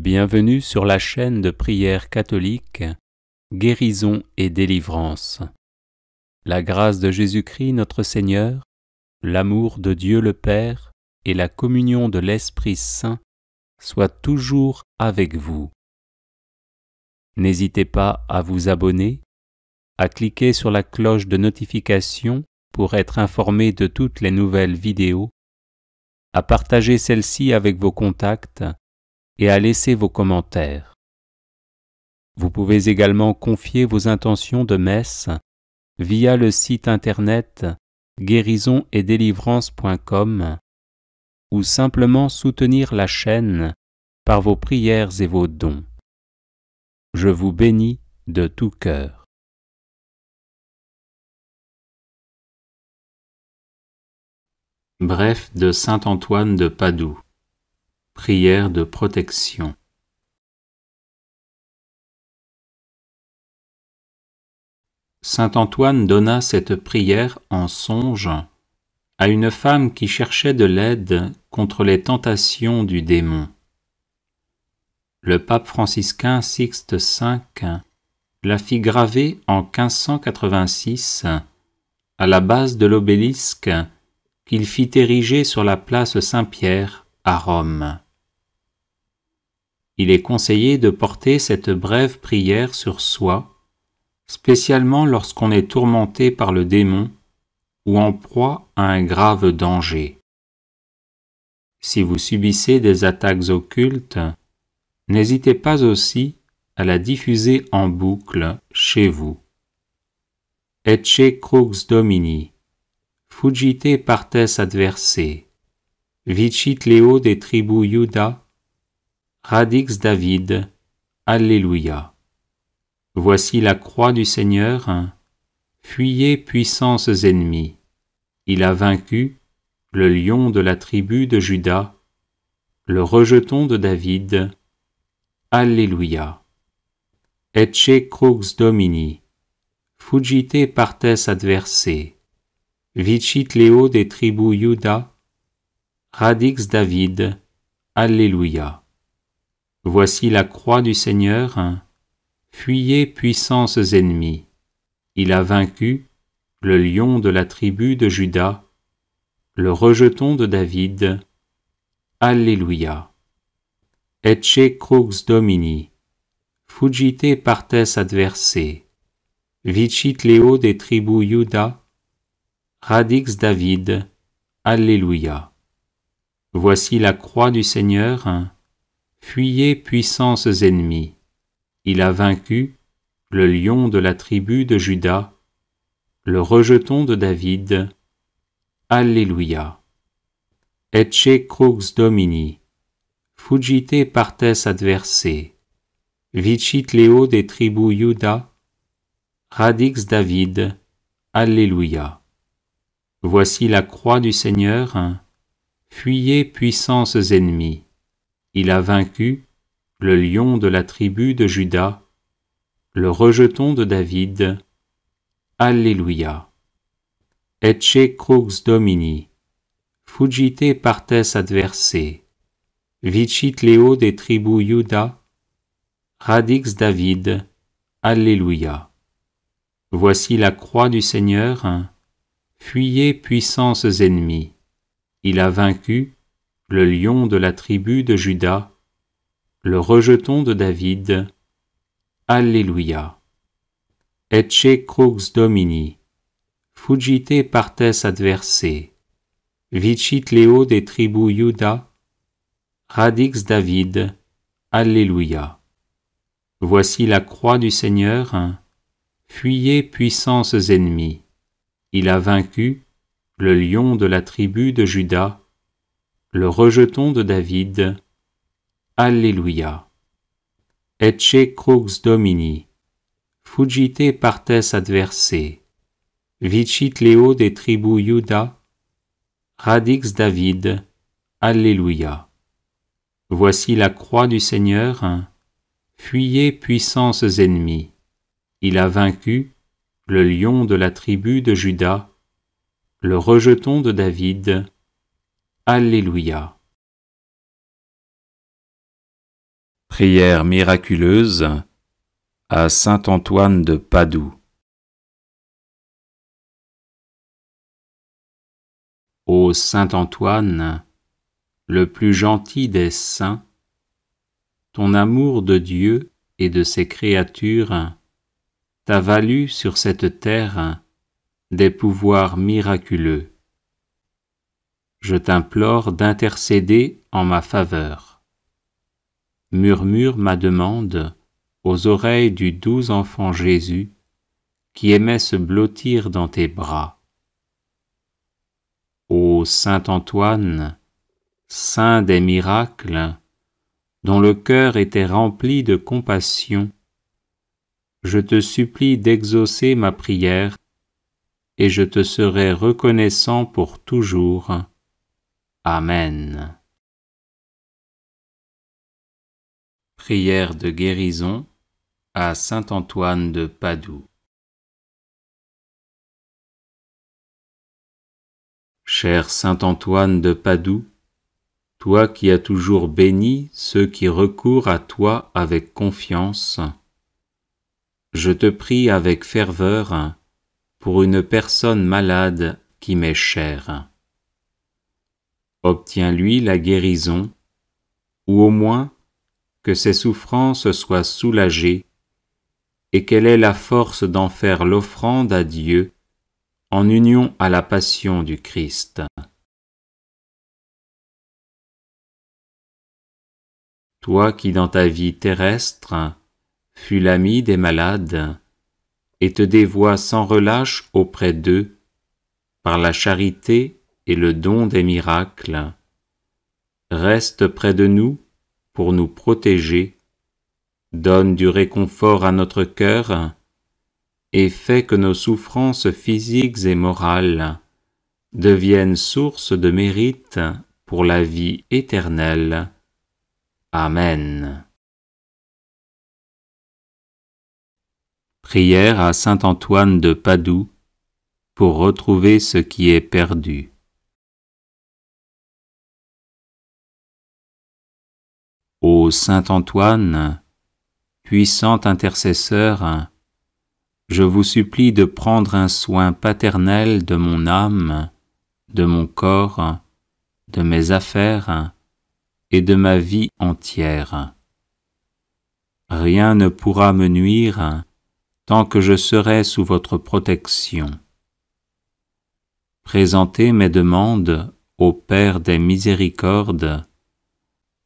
Bienvenue sur la chaîne de prière catholique Guérison et délivrance. La grâce de Jésus-Christ notre Seigneur, l'amour de Dieu le Père et la communion de l'Esprit Saint soient toujours avec vous. N'hésitez pas à vous abonner, à cliquer sur la cloche de notification pour être informé de toutes les nouvelles vidéos, à partager celle-ci avec vos contacts et à laisser vos commentaires. Vous pouvez également confier vos intentions de messe via le site internet guérisonetdélivrance.com ou simplement soutenir la chaîne par vos prières et vos dons. Je vous bénis de tout cœur. Bref de saint Antoine de Padoue. Prière de protection. Saint Antoine donna cette prière en songe à une femme qui cherchait de l'aide contre les tentations du démon. Le pape franciscain Sixte V la fit graver en 1586 à la base de l'obélisque qu'il fit ériger sur la place Saint-Pierre à Rome. Il est conseillé de porter cette brève prière sur soi, spécialement lorsqu'on est tourmenté par le démon ou en proie à un grave danger. Si vous subissez des attaques occultes, n'hésitez pas aussi à la diffuser en boucle chez vous. Ecce crux Domini, fuggite partes adversae, vicit Leo de tribu Iuda, Radix David, Alléluia. Voici la croix du Seigneur, fuyez puissances ennemies. Il a vaincu le lion de la tribu de Juda, le rejeton de David. Alléluia. Ecce crux Domini, fuggite partes adversae, vicit Leo de tribu Iuda, Radix David. Alléluia. Voici la croix du Seigneur, fuyez puissances ennemies. Il a vaincu le lion de la tribu de Juda, le rejeton de David. Alléluia. Ecce crux Domini, fuggite partes adversae, vicit Leo de tribu Iuda, Radix David. Alléluia. Voici la croix du Seigneur, fuyez puissances ennemies. Il a vaincu le lion de la tribu de Juda, le rejeton de David. Alléluia. Ecce crux Domini, fuggite partes adversae, vicit Leo de tribu Iuda, Radix David. Alléluia. Voici la croix du Seigneur, fuyez puissances ennemies. Il a vaincu le lion de la tribu de Juda, le rejeton de David. Alléluia. Ecce crux Domini, fuggite partes adversae, vicit Leo de tribu Iuda, Radix David. Alléluia. Voici la croix du Seigneur, fuyez puissances ennemies. Il a vaincu le lion de la tribu de Juda, le rejeton de David. Alléluia. Ecce crux Domini, fuggite partes adversae, vicit Leo de tribu Iuda, Radix David. Alléluia. Voici la croix du Seigneur, fuyez puissances ennemies. Il a vaincu le lion de la tribu de Juda, le rejeton de David. Alléluia. Ecce crux Domini, fuggite partes adversae, vicit Leo de tribu Iuda, Radix David. Alléluia. Voici la croix du Seigneur, fuyez puissances ennemies. Il a vaincu le lion de la tribu de Juda, le rejeton de David. Alléluia. Prière miraculeuse à saint Antoine de Padoue. Ô saint Antoine, le plus gentil des saints, ton amour de Dieu et de ses créatures t'a valu sur cette terre des pouvoirs miraculeux. Je t'implore d'intercéder en ma faveur. Murmure ma demande aux oreilles du doux enfant Jésus qui aimait se blottir dans tes bras. Ô saint Antoine, saint des miracles, dont le cœur était rempli de compassion, je te supplie d'exaucer ma prière et je te serai reconnaissant pour toujours. Amen. Prière de guérison à saint Antoine de Padoue. Cher saint Antoine de Padoue, toi qui as toujours béni ceux qui recourent à toi avec confiance, je te prie avec ferveur pour une personne malade qui m'est chère. Obtiens-lui la guérison, ou au moins que ses souffrances soient soulagées et qu'elle ait la force d'en faire l'offrande à Dieu en union à la passion du Christ. Toi qui dans ta vie terrestre fus l'ami des malades et te dévoies sans relâche auprès d'eux par la charité et le don des miracles, reste près de nous pour nous protéger, donne du réconfort à notre cœur et fais que nos souffrances physiques et morales deviennent source de mérite pour la vie éternelle. Amen. Prière à saint Antoine de Padoue pour retrouver ce qui est perdu. Ô saint Antoine, puissant intercesseur, je vous supplie de prendre un soin paternel de mon âme, de mon corps, de mes affaires et de ma vie entière. Rien ne pourra me nuire tant que je serai sous votre protection. Présentez mes demandes au Père des miséricordes,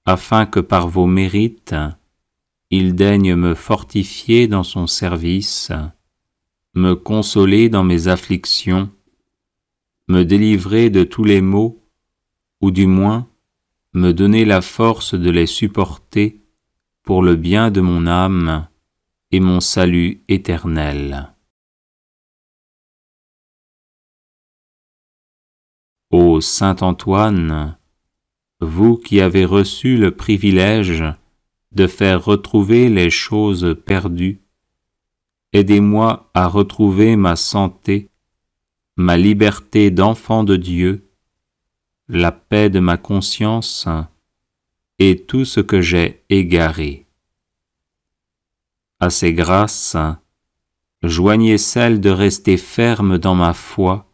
afin que par vos mérites, il daigne me fortifier dans son service, me consoler dans mes afflictions, me délivrer de tous les maux, ou du moins me donner la force de les supporter pour le bien de mon âme et mon salut éternel. Ô saint Antoine, vous qui avez reçu le privilège de faire retrouver les choses perdues, aidez-moi à retrouver ma santé, ma liberté d'enfant de Dieu, la paix de ma conscience et tout ce que j'ai égaré. À ces grâces, joignez celle de rester ferme dans ma foi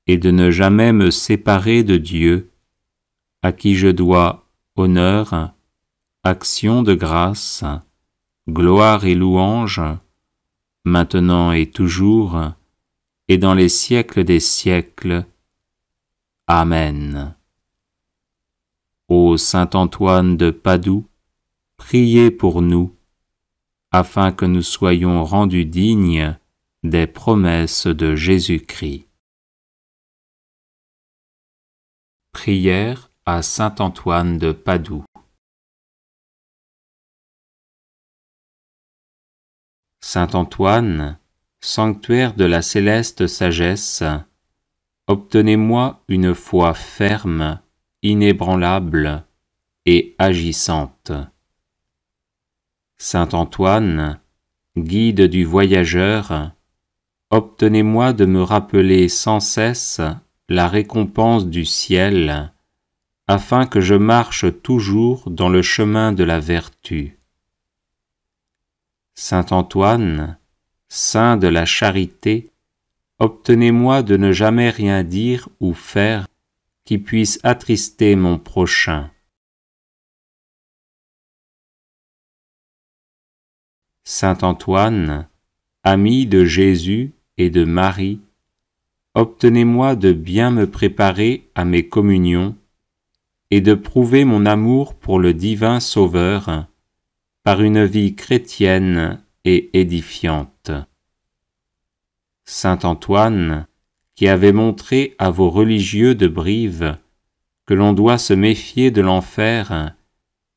et de ne jamais me séparer de Dieu, à qui je dois honneur, action de grâce, gloire et louange, maintenant et toujours, et dans les siècles des siècles. Amen. Ô saint Antoine de Padoue, priez pour nous, afin que nous soyons rendus dignes des promesses de Jésus-Christ. Prière à saint Antoine de Padoue. Saint Antoine, sanctuaire de la céleste sagesse, obtenez-moi une foi ferme, inébranlable et agissante. Saint Antoine, guide du voyageur, obtenez-moi de me rappeler sans cesse la récompense du ciel afin que je marche toujours dans le chemin de la vertu. Saint Antoine, saint de la charité, obtenez-moi de ne jamais rien dire ou faire qui puisse attrister mon prochain. Saint Antoine, ami de Jésus et de Marie, obtenez-moi de bien me préparer à mes communions et de prouver mon amour pour le divin Sauveur par une vie chrétienne et édifiante. Saint Antoine, qui avait montré à vos religieux de Brive que l'on doit se méfier de l'enfer,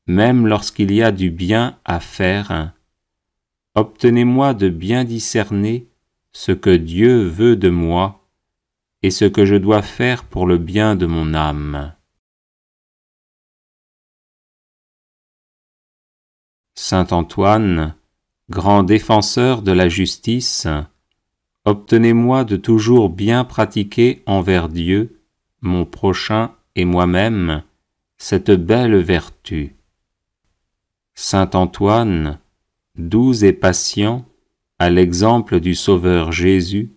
même lorsqu'il y a du bien à faire, obtenez-moi de bien discerner ce que Dieu veut de moi et ce que je dois faire pour le bien de mon âme. Saint Antoine, grand défenseur de la justice, obtenez-moi de toujours bien pratiquer envers Dieu, mon prochain et moi-même, cette belle vertu. Saint Antoine, doux et patient, à l'exemple du Sauveur Jésus,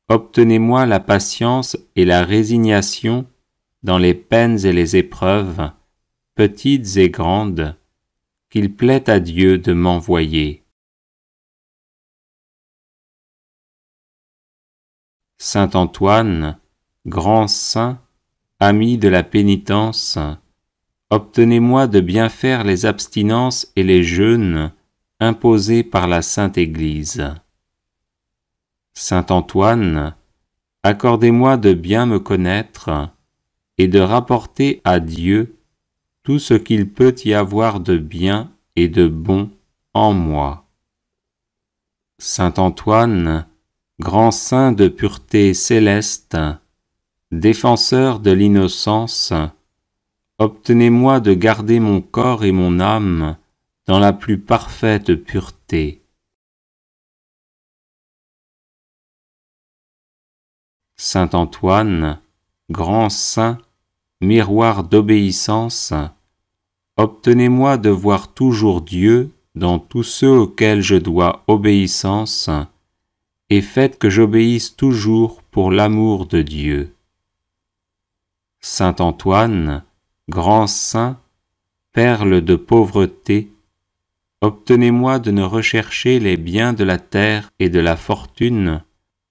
obtenez-moi la patience et la résignation dans les peines et les épreuves, petites et grandes, qu'il plaît à Dieu de m'envoyer. Saint Antoine, grand saint, ami de la pénitence, obtenez-moi de bien faire les abstinences et les jeûnes imposés par la Sainte Église. Saint Antoine, accordez-moi de bien me connaître et de rapporter à Dieu tout ce qu'il peut y avoir de bien et de bon en moi. Saint Antoine, grand saint de pureté céleste, défenseur de l'innocence, obtenez-moi de garder mon corps et mon âme dans la plus parfaite pureté. Saint Antoine, grand saint, miroir d'obéissance, obtenez-moi de voir toujours Dieu dans tous ceux auxquels je dois obéissance, et faites que j'obéisse toujours pour l'amour de Dieu. Saint Antoine, grand saint, perle de pauvreté, obtenez-moi de ne rechercher les biens de la terre et de la fortune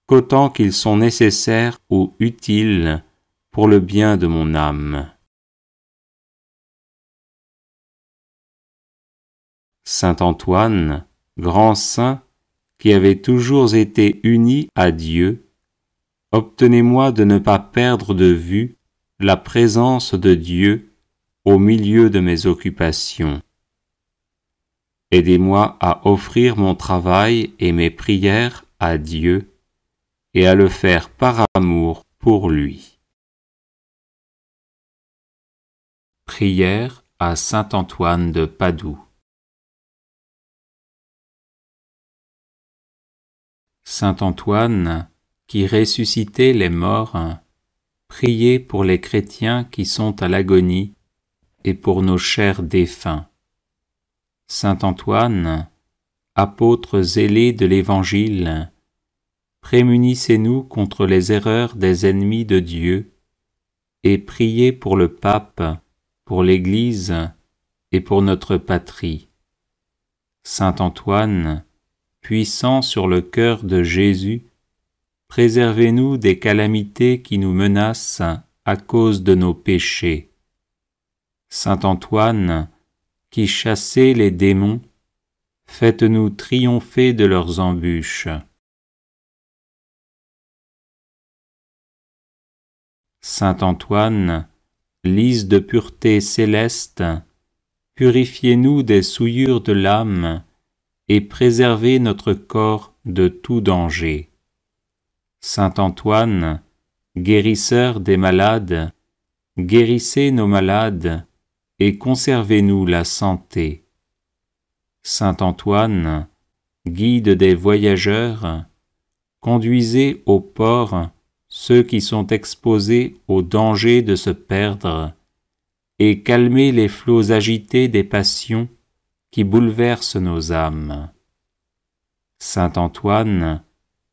qu'autant qu'ils sont nécessaires ou utiles pour le bien de mon âme. Saint Antoine, grand saint, qui avait toujours été uni à Dieu, obtenez-moi de ne pas perdre de vue la présence de Dieu au milieu de mes occupations. Aidez-moi à offrir mon travail et mes prières à Dieu et à le faire par amour pour lui. Prière à Saint Antoine de Padoue. Saint Antoine, qui ressuscitait les morts, priez pour les chrétiens qui sont à l'agonie et pour nos chers défunts. Saint Antoine, apôtre zélé de l'Évangile, prémunissez-nous contre les erreurs des ennemis de Dieu et priez pour le pape, pour l'Église et pour notre patrie. Saint Antoine, puissant sur le cœur de Jésus, préservez-nous des calamités qui nous menacent à cause de nos péchés. Saint Antoine, qui chassez les démons, faites-nous triompher de leurs embûches. Saint Antoine, lys de pureté céleste, purifiez-nous des souillures de l'âme et préservez notre corps de tout danger. Saint Antoine, guérisseur des malades, guérissez nos malades et conservez-nous la santé. Saint Antoine, guide des voyageurs, conduisez au port ceux qui sont exposés au danger de se perdre et calmer les flots agités des passions qui bouleversent nos âmes. Saint Antoine,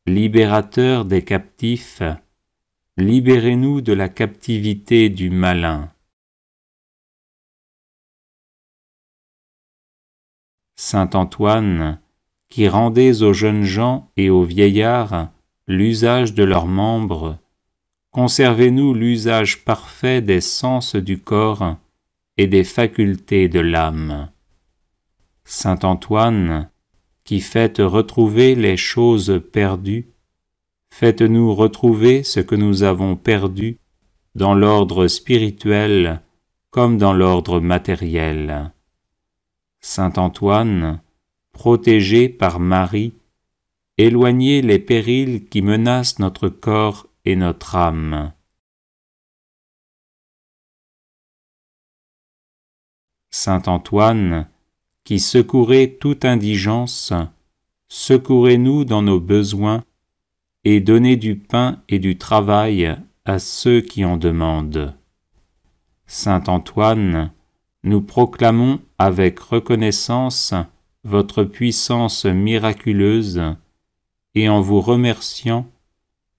libérateur des captifs, libérez-nous de la captivité du malin. Saint Antoine, qui rendez aux jeunes gens et aux vieillards l'usage de leurs membres, conservez-nous l'usage parfait des sens du corps et des facultés de l'âme. Saint Antoine, qui faites retrouver les choses perdues, faites-nous retrouver ce que nous avons perdu dans l'ordre spirituel comme dans l'ordre matériel. Saint Antoine, protégé par Marie, éloignez les périls qui menacent notre corps et notre âme. Saint Antoine, qui secourez toute indigence, secourez-nous dans nos besoins et donnez du pain et du travail à ceux qui en demandent. Saint Antoine, nous proclamons avec reconnaissance votre puissance miraculeuse et en vous remerciant,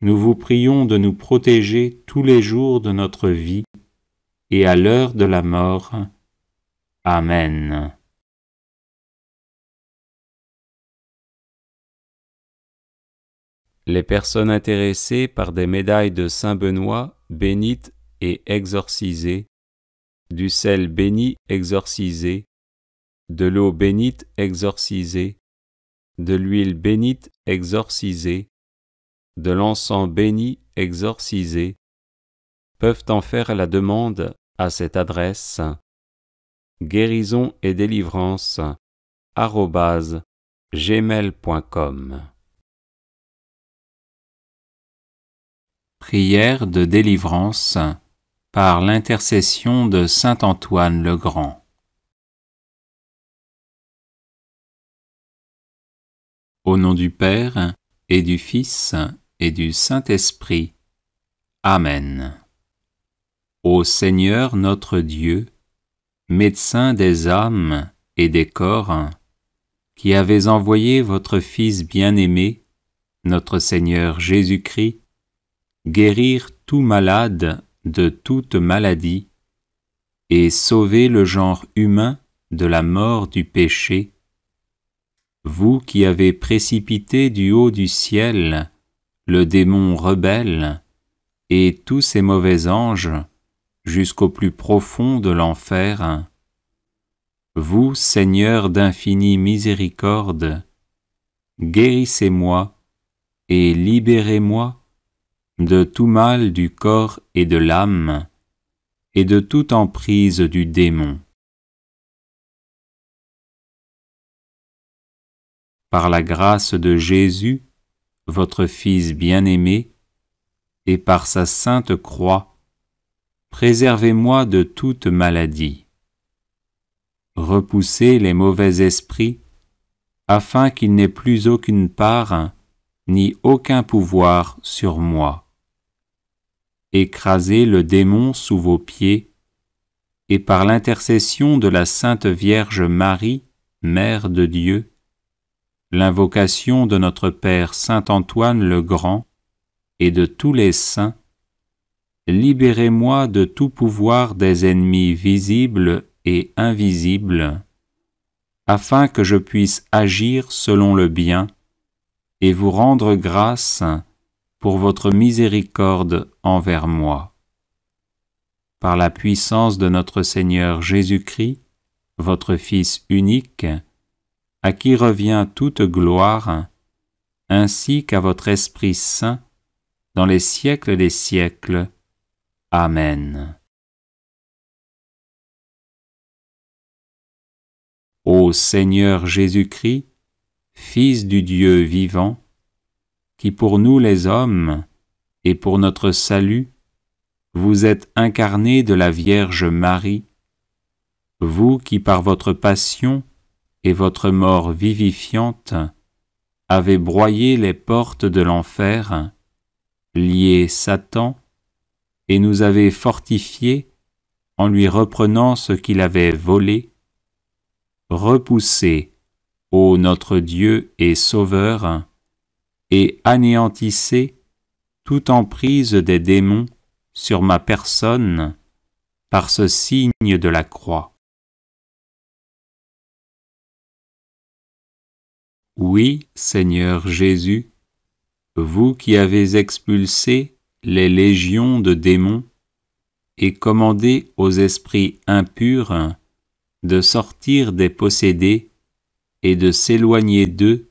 nous vous prions de nous protéger tous les jours de notre vie et à l'heure de la mort. Amen. Les personnes intéressées par des médailles de Saint Benoît bénites et exorcisées, du sel béni exorcisé, de l'eau bénite exorcisée, de l'huile bénite exorcisée, de l'encens béni exorcisé, peuvent en faire la demande à cette adresse guérison et délivrance @gmail.com. Prière de délivrance par l'intercession de saint Antoine le Grand. Au nom du Père et du Fils et du Saint-Esprit. Amen. Ô Seigneur notre Dieu, médecin des âmes et des corps, qui avez envoyé votre Fils bien-aimé, notre Seigneur Jésus-Christ, guérir tout malade de toute maladie et sauver le genre humain de la mort du péché, vous qui avez précipité du haut du ciel le démon rebelle et tous ses mauvais anges jusqu'au plus profond de l'enfer, vous, Seigneur d'infinie miséricorde, guérissez-moi et libérez-moi de tout mal du corps et de l'âme, et de toute emprise du démon. Par la grâce de Jésus, votre Fils bien-aimé, et par sa sainte croix, préservez-moi de toute maladie. Repoussez les mauvais esprits, afin qu'ils n'aient plus aucune part, ni aucun pouvoir sur moi. Écrasez le démon sous vos pieds, et par l'intercession de la Sainte Vierge Marie, Mère de Dieu, l'invocation de notre Père Saint Antoine le Grand et de tous les saints, libérez-moi de tout pouvoir des ennemis visibles et invisibles, afin que je puisse agir selon le bien et vous rendre grâce pour votre miséricorde envers moi. Par la puissance de notre Seigneur Jésus-Christ, votre Fils unique, à qui revient toute gloire, ainsi qu'à votre Esprit Saint, dans les siècles des siècles. Amen. Ô Seigneur Jésus-Christ, Fils du Dieu vivant, qui pour nous les hommes, et pour notre salut, vous êtes incarné de la Vierge Marie, vous qui par votre passion et votre mort vivifiante avez broyé les portes de l'enfer, lié Satan, et nous avez fortifiés en lui reprenant ce qu'il avait volé. Repoussez, ô notre Dieu et Sauveur, et anéantissez toute emprise des démons sur ma personne par ce signe de la croix. Oui, Seigneur Jésus, vous qui avez expulsé les légions de démons et commandé aux esprits impurs de sortir des possédés et de s'éloigner d'eux,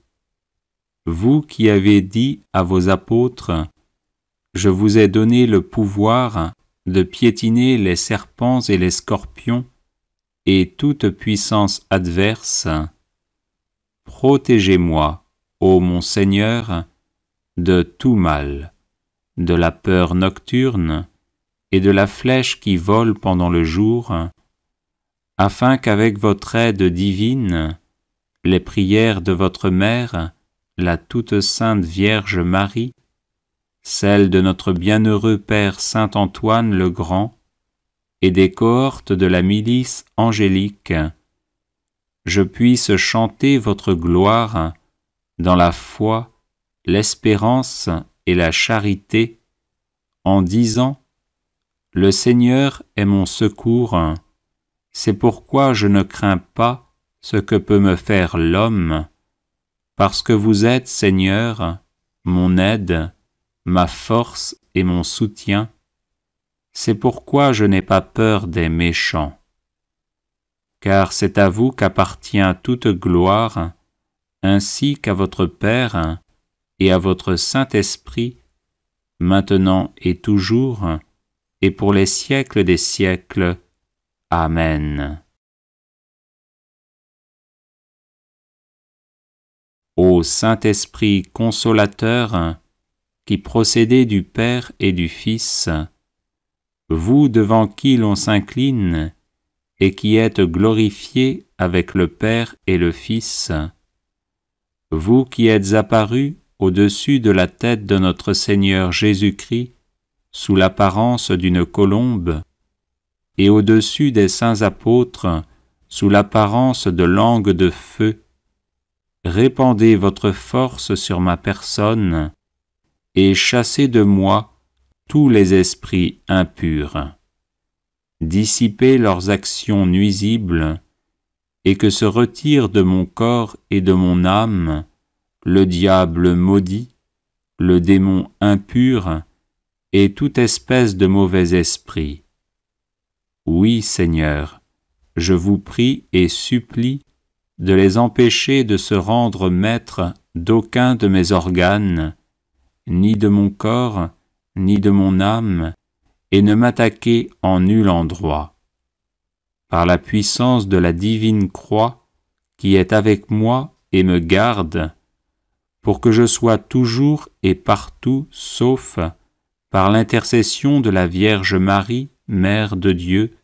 vous qui avez dit à vos apôtres, « Je vous ai donné le pouvoir de piétiner les serpents et les scorpions et toute puissance adverse, protégez-moi, ô mon Seigneur, de tout mal, de la peur nocturne et de la flèche qui vole pendant le jour, afin qu'avec votre aide divine, les prières de votre Mère, la toute sainte Vierge Marie, celles de notre bienheureux Père Saint Antoine le Grand, et des cohortes de la milice angélique, je puisse chanter votre gloire dans la foi, l'espérance et la charité, en disant « Le Seigneur est mon secours, c'est pourquoi je ne crains pas ce que peut me faire l'homme, parce que vous êtes, Seigneur, mon aide, ma force et mon soutien. C'est pourquoi je n'ai pas peur des méchants. Car c'est à vous qu'appartient toute gloire, ainsi qu'à votre Père et à votre Saint-Esprit, maintenant et toujours, et pour les siècles des siècles. Amen. Ô Saint-Esprit consolateur, qui procédez du Père et du Fils, vous devant qui l'on s'incline et qui êtes glorifiés avec le Père et le Fils, vous qui êtes apparus au-dessus de la tête de notre Seigneur Jésus-Christ sous l'apparence d'une colombe, et au-dessus des saints apôtres sous l'apparence de langues de feu, répandez votre force sur ma personne et chassez de moi tous les esprits impurs. Dissipez leurs actions nuisibles et que se retire de mon corps et de mon âme le diable maudit, le démon impur et toute espèce de mauvais esprit. Oui, Seigneur, je vous prie et supplie de les empêcher de se rendre maîtres d'aucun de mes organes, ni de mon corps, ni de mon âme, et ne m'attaquer en nul endroit. Par la puissance de la divine croix qui est avec moi et me garde, pour que je sois toujours et partout sauf par l'intercession de la Vierge Marie, Mère de Dieu,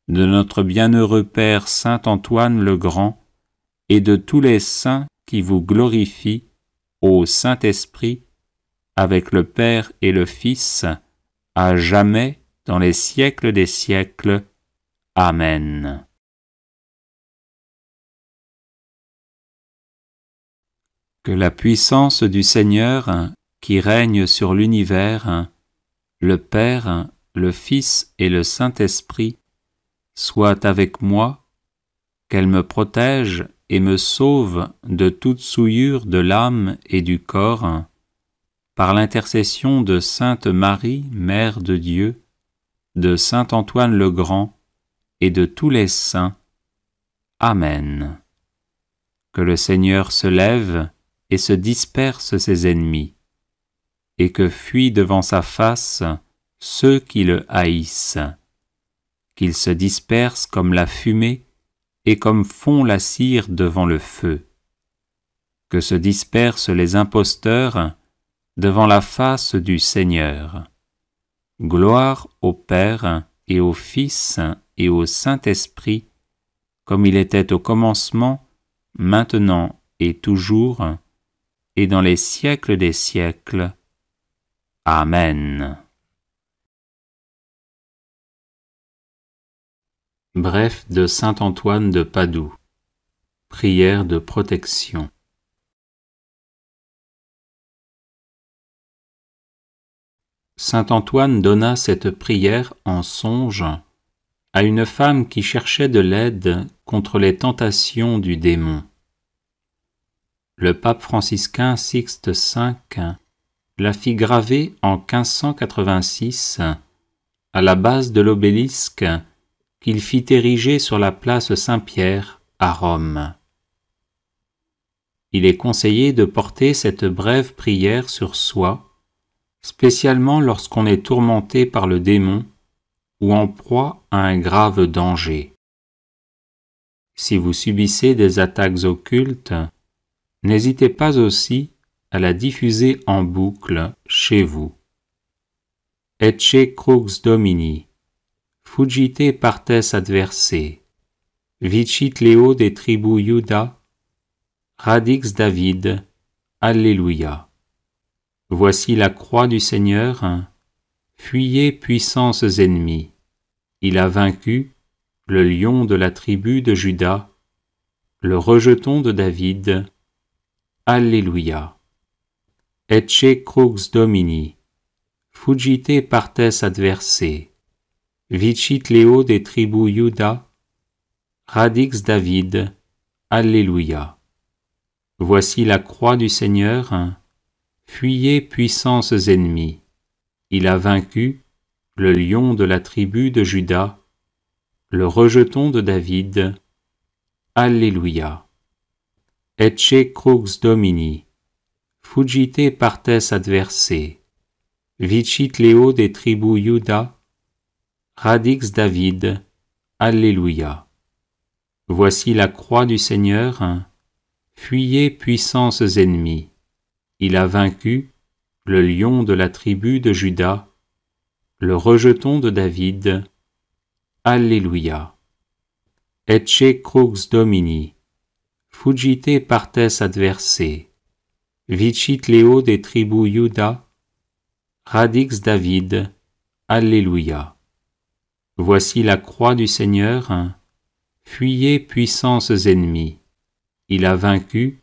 de notre bienheureux Père Saint Antoine le Grand, et de tous les saints qui vous glorifient, ô Saint-Esprit, avec le Père et le Fils, à jamais dans les siècles des siècles. Amen. Que la puissance du Seigneur, qui règne sur l'univers, le Père, le Fils et le Saint-Esprit, soit avec moi, qu'elle me protège et me sauve de toute souillure de l'âme et du corps, par l'intercession de Sainte Marie, Mère de Dieu, de Saint Antoine le Grand et de tous les saints. Amen. Que le Seigneur se lève et se disperse ses ennemis, et que fuient devant sa face ceux qui le haïssent, qu'il se disperse comme la fumée et comme fond la cire devant le feu, que se dispersent les imposteurs devant la face du Seigneur. Gloire au Père et au Fils et au Saint-Esprit, comme il était au commencement, maintenant et toujours, et dans les siècles des siècles. Amen. Bref de saint Antoine de Padoue. Prière de protection. Saint Antoine donna cette prière en songe à une femme qui cherchait de l'aide contre les tentations du démon. Le pape franciscain Sixte V la fit graver en 1586 à la base de l'obélisque qu'il fit ériger sur la place Saint-Pierre à Rome. Il est conseillé de porter cette brève prière sur soi, spécialement lorsqu'on est tourmenté par le démon ou en proie à un grave danger. Si vous subissez des attaques occultes, n'hésitez pas aussi à la diffuser en boucle chez vous. Ecce crux Domini, fugite partes adversae, vicit Leo de tribu Iuda, radix David, Alléluia. Voici la croix du Seigneur, fuyez puissances ennemis. Il a vaincu le lion de la tribu de Juda, le rejeton de David. Alléluia. Ecce crux Domini, fugite partes adversae, vicit Leo de tribu Iuda, radix David. Alléluia. Voici la croix du Seigneur, fuyez puissances ennemis. Il a vaincu le lion de la tribu de Juda, le rejeton de David. Alléluia. Ecce crux Domini, fugite partes adversae, vicit Leo de tribu Iuda, radix David. Alléluia. Voici la croix du Seigneur, fuyez puissances ennemis. Il a vaincu le lion de la tribu de Juda, le rejeton de David. Alléluia. Ecce crux Domini, fugite partes adversae, vicit Leo de tribu Iuda, radix David. Alléluia. Voici la croix du Seigneur, fuyez puissances ennemis. Il a vaincu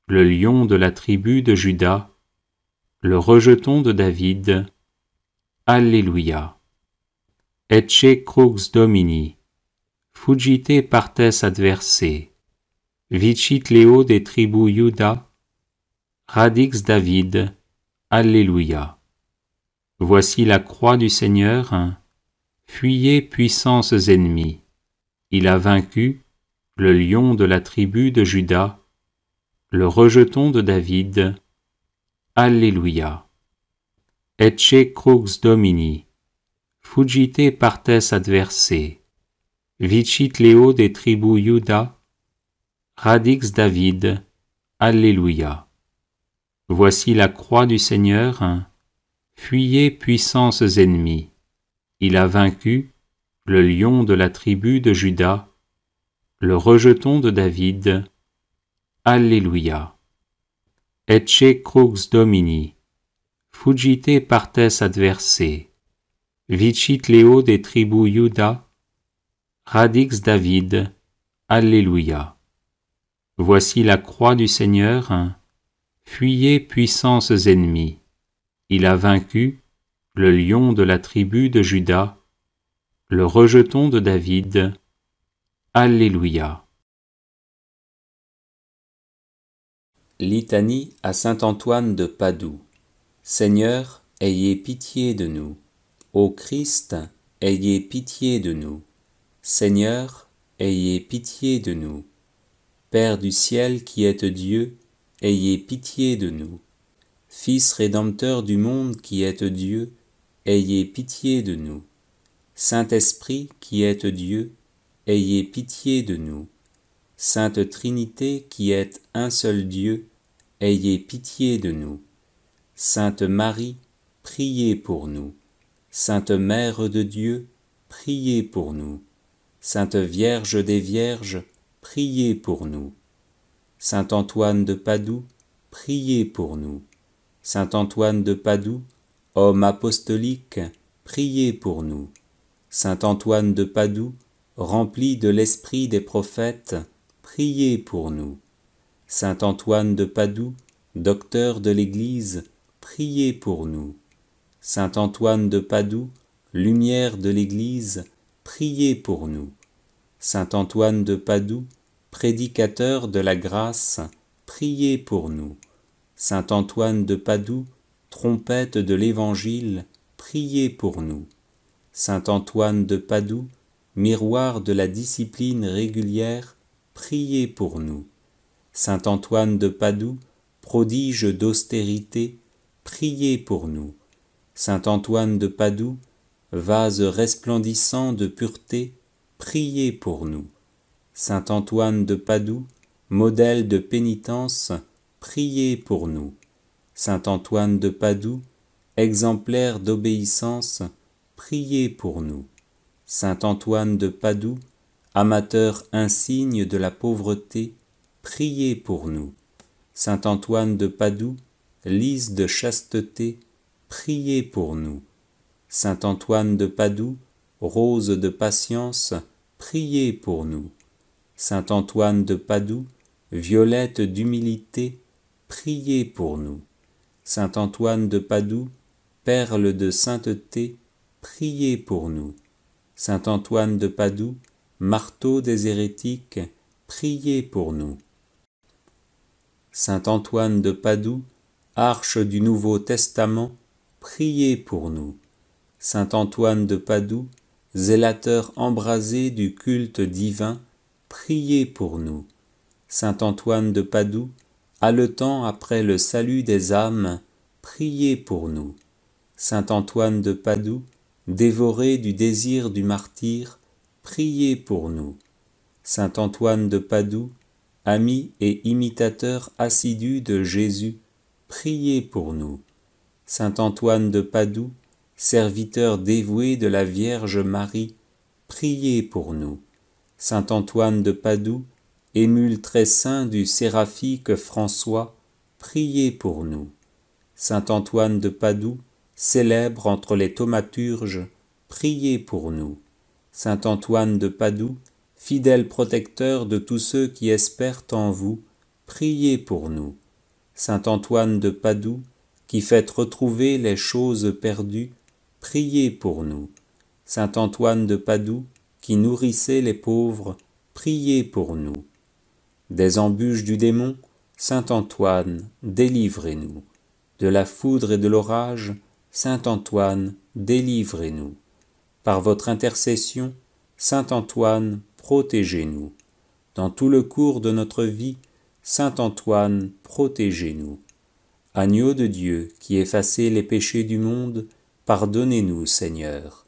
le lion de la tribu de Juda, le rejeton de David. Alléluia. Ecce crux Domini, fugite partes adversae, vicit Leo de tribu Iuda, radix David. Alléluia. Voici la croix du Seigneur, fuyez puissances ennemis. Il a vaincu le lion de la tribu de Juda, le rejeton de David. Alléluia. Ecce crux Domini, fugite partes adversae, vicit Leo de tribu Iuda, radix David. Alléluia. Voici la croix du Seigneur, fuyez puissances ennemis. Il a vaincu le lion de la tribu de Juda, le rejeton de David. Alléluia. Ecce crux Domini, fugite partes adversae, vicit Leo de tribu Iuda, radix David. Alléluia. Voici la croix du Seigneur, fuyez puissances ennemis. Il a vaincu le lion de la tribu de Juda, le rejeton de David. Alléluia. Litanie à saint Antoine de Padoue. Seigneur, ayez pitié de nous. Ô Christ, ayez pitié de nous. Seigneur, ayez pitié de nous. Père du ciel qui êtes Dieu, ayez pitié de nous. Fils rédempteur du monde qui êtes Dieu, ayez pitié de nous. Saint-Esprit qui êtes Dieu, ayez pitié de nous. Sainte Trinité qui êtes un seul Dieu, ayez pitié de nous. Sainte Marie, priez pour nous. Sainte Mère de Dieu, priez pour nous. Sainte Vierge des Vierges, priez pour nous. Saint Antoine de Padoue, priez pour nous. Saint Antoine de Padoue, homme apostolique, priez pour nous. Saint Antoine de Padoue, rempli de l'esprit des prophètes, priez pour nous. Saint Antoine de Padoue, docteur de l'Église, priez pour nous. Saint Antoine de Padoue, lumière de l'Église, priez pour nous. Saint Antoine de Padoue, prédicateur de la grâce, priez pour nous. Saint Antoine de Padoue, trompette de l'Évangile, priez pour nous. Saint Antoine de Padoue, miroir de la discipline régulière, priez pour nous. Saint Antoine de Padoue, prodige d'austérité, priez pour nous. Saint Antoine de Padoue, vase resplendissant de pureté, priez pour nous. Saint Antoine de Padoue, modèle de pénitence, priez pour nous. Saint Antoine de Padoue, exemplaire d'obéissance, priez pour nous. Saint Antoine de Padoue, amateur insigne de la pauvreté, priez pour nous. Saint Antoine de Padoue, lys de chasteté, priez pour nous. Saint Antoine de Padoue, rose de patience, priez pour nous. Saint Antoine de Padoue, violette d'humilité, priez pour nous. Saint Antoine de Padoue, perle de sainteté, priez pour nous. Saint Antoine de Padoue, marteau des hérétiques, priez pour nous. Saint Antoine de Padoue, arche du Nouveau Testament, priez pour nous. Saint Antoine de Padoue, zélateur embrasé du culte divin, priez pour nous. Saint Antoine de Padoue, haletant après le salut des âmes, priez pour nous. Saint Antoine de Padoue, dévoré du désir du martyre, priez pour nous. Saint Antoine de Padoue, ami et imitateur assidu de Jésus, priez pour nous. Saint Antoine de Padoue, serviteur dévoué de la Vierge Marie, priez pour nous. Saint Antoine de Padoue, émule très saint du séraphique François, priez pour nous. Saint Antoine de Padoue, célèbre entre les thaumaturges, priez pour nous. Saint Antoine de Padoue, fidèle protecteur de tous ceux qui espèrent en vous, priez pour nous. Saint Antoine de Padoue, qui faites retrouver les choses perdues, priez pour nous. Saint Antoine de Padoue, qui nourrissez les pauvres, priez pour nous. Des embûches du démon, Saint Antoine, délivrez-nous. De la foudre et de l'orage, Saint Antoine, délivrez-nous. Par votre intercession, Saint Antoine, protégez-nous. Dans tout le cours de notre vie, Saint Antoine, protégez-nous. Agneau de Dieu, qui effacez les péchés du monde, pardonnez-nous, Seigneur.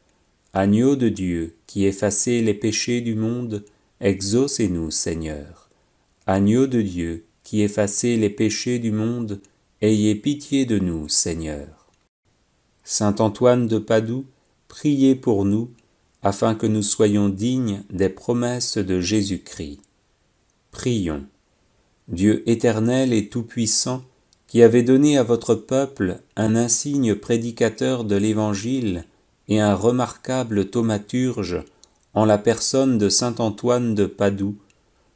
Agneau de Dieu, qui effacez les péchés du monde, exaucez-nous, Seigneur. Agneau de Dieu, qui effacez les péchés du monde, ayez pitié de nous, Seigneur. Saint Antoine de Padoue, priez pour nous, afin que nous soyons dignes des promesses de Jésus-Christ. Prions. Dieu éternel et tout-puissant, qui avez donné à votre peuple un insigne prédicateur de l'Évangile et un remarquable thaumaturge en la personne de saint Antoine de Padoue,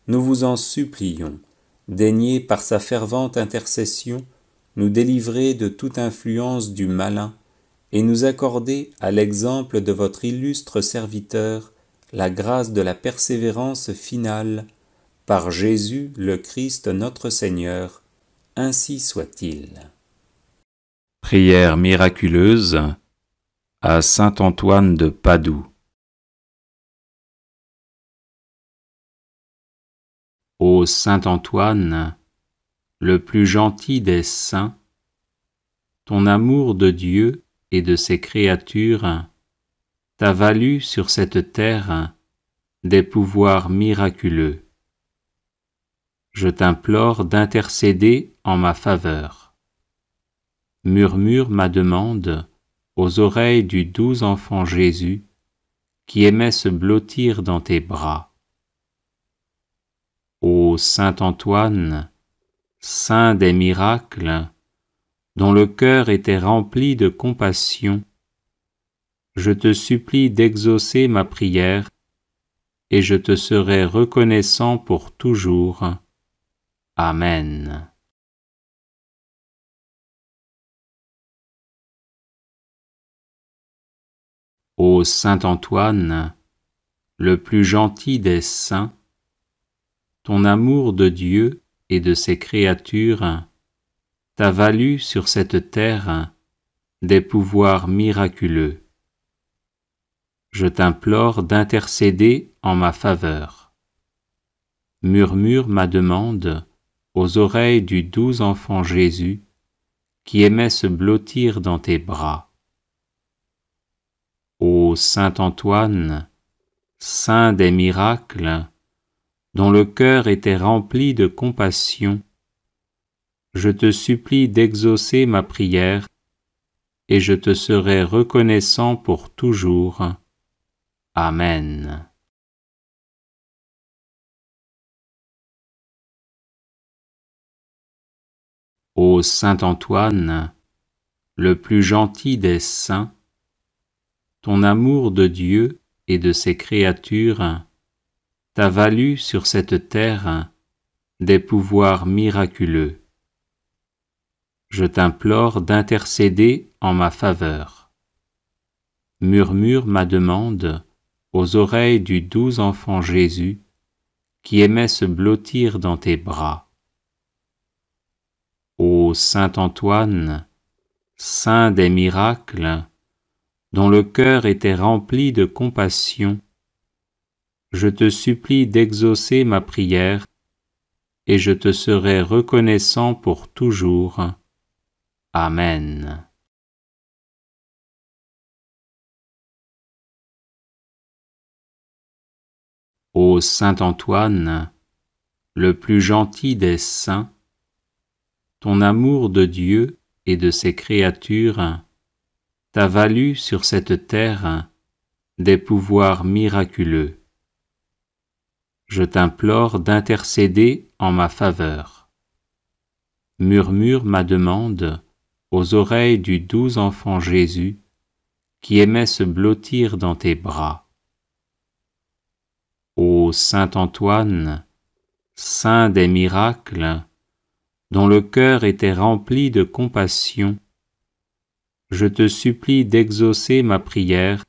nous vous en supplions, daignez par sa fervente intercession nous délivrer de toute influence du malin et nous accorder, à l'exemple de votre illustre serviteur, la grâce de la persévérance finale, par Jésus le Christ notre Seigneur, ainsi soit-il. Prière miraculeuse à saint Antoine de Padoue. Ô saint Antoine, le plus gentil des saints, ton amour de Dieu et de ses créatures t'a valu sur cette terre des pouvoirs miraculeux. Je t'implore d'intercéder en ma faveur. Murmure ma demande aux oreilles du doux enfant Jésus qui aimait se blottir dans tes bras. Ô saint Antoine, saint des miracles, dont le cœur était rempli de compassion, je te supplie d'exaucer ma prière et je te serai reconnaissant pour toujours. Amen. Ô saint Antoine, le plus gentil des saints, ton amour de Dieu et de ses créatures t'a valu sur cette terre des pouvoirs miraculeux. Je t'implore d'intercéder en ma faveur. Murmure ma demande aux oreilles du doux enfant Jésus qui aimait se blottir dans tes bras. Ô saint Antoine, saint des miracles, dont le cœur était rempli de compassion, je te supplie d'exaucer ma prière et je te serai reconnaissant pour toujours. Amen. Ô saint Antoine, le plus gentil des saints, ton amour de Dieu et de ses créatures t'a valu sur cette terre des pouvoirs miraculeux. Je t'implore d'intercéder en ma faveur. Murmure ma demande aux oreilles du doux enfant Jésus qui aimait se blottir dans tes bras. Ô saint Antoine, saint des miracles, dont le cœur était rempli de compassion, je te supplie d'exaucer ma prière et je te serai reconnaissant pour toujours. Amen. Ô saint Antoine, le plus gentil des saints, ton amour de Dieu et de ses créatures t'a valu sur cette terre des pouvoirs miraculeux. Je t'implore d'intercéder en ma faveur. Murmure ma demande aux oreilles du doux enfant Jésus qui aimait se blottir dans tes bras. Ô saint Antoine, saint des miracles, dont le cœur était rempli de compassion, je te supplie d'exaucer ma prière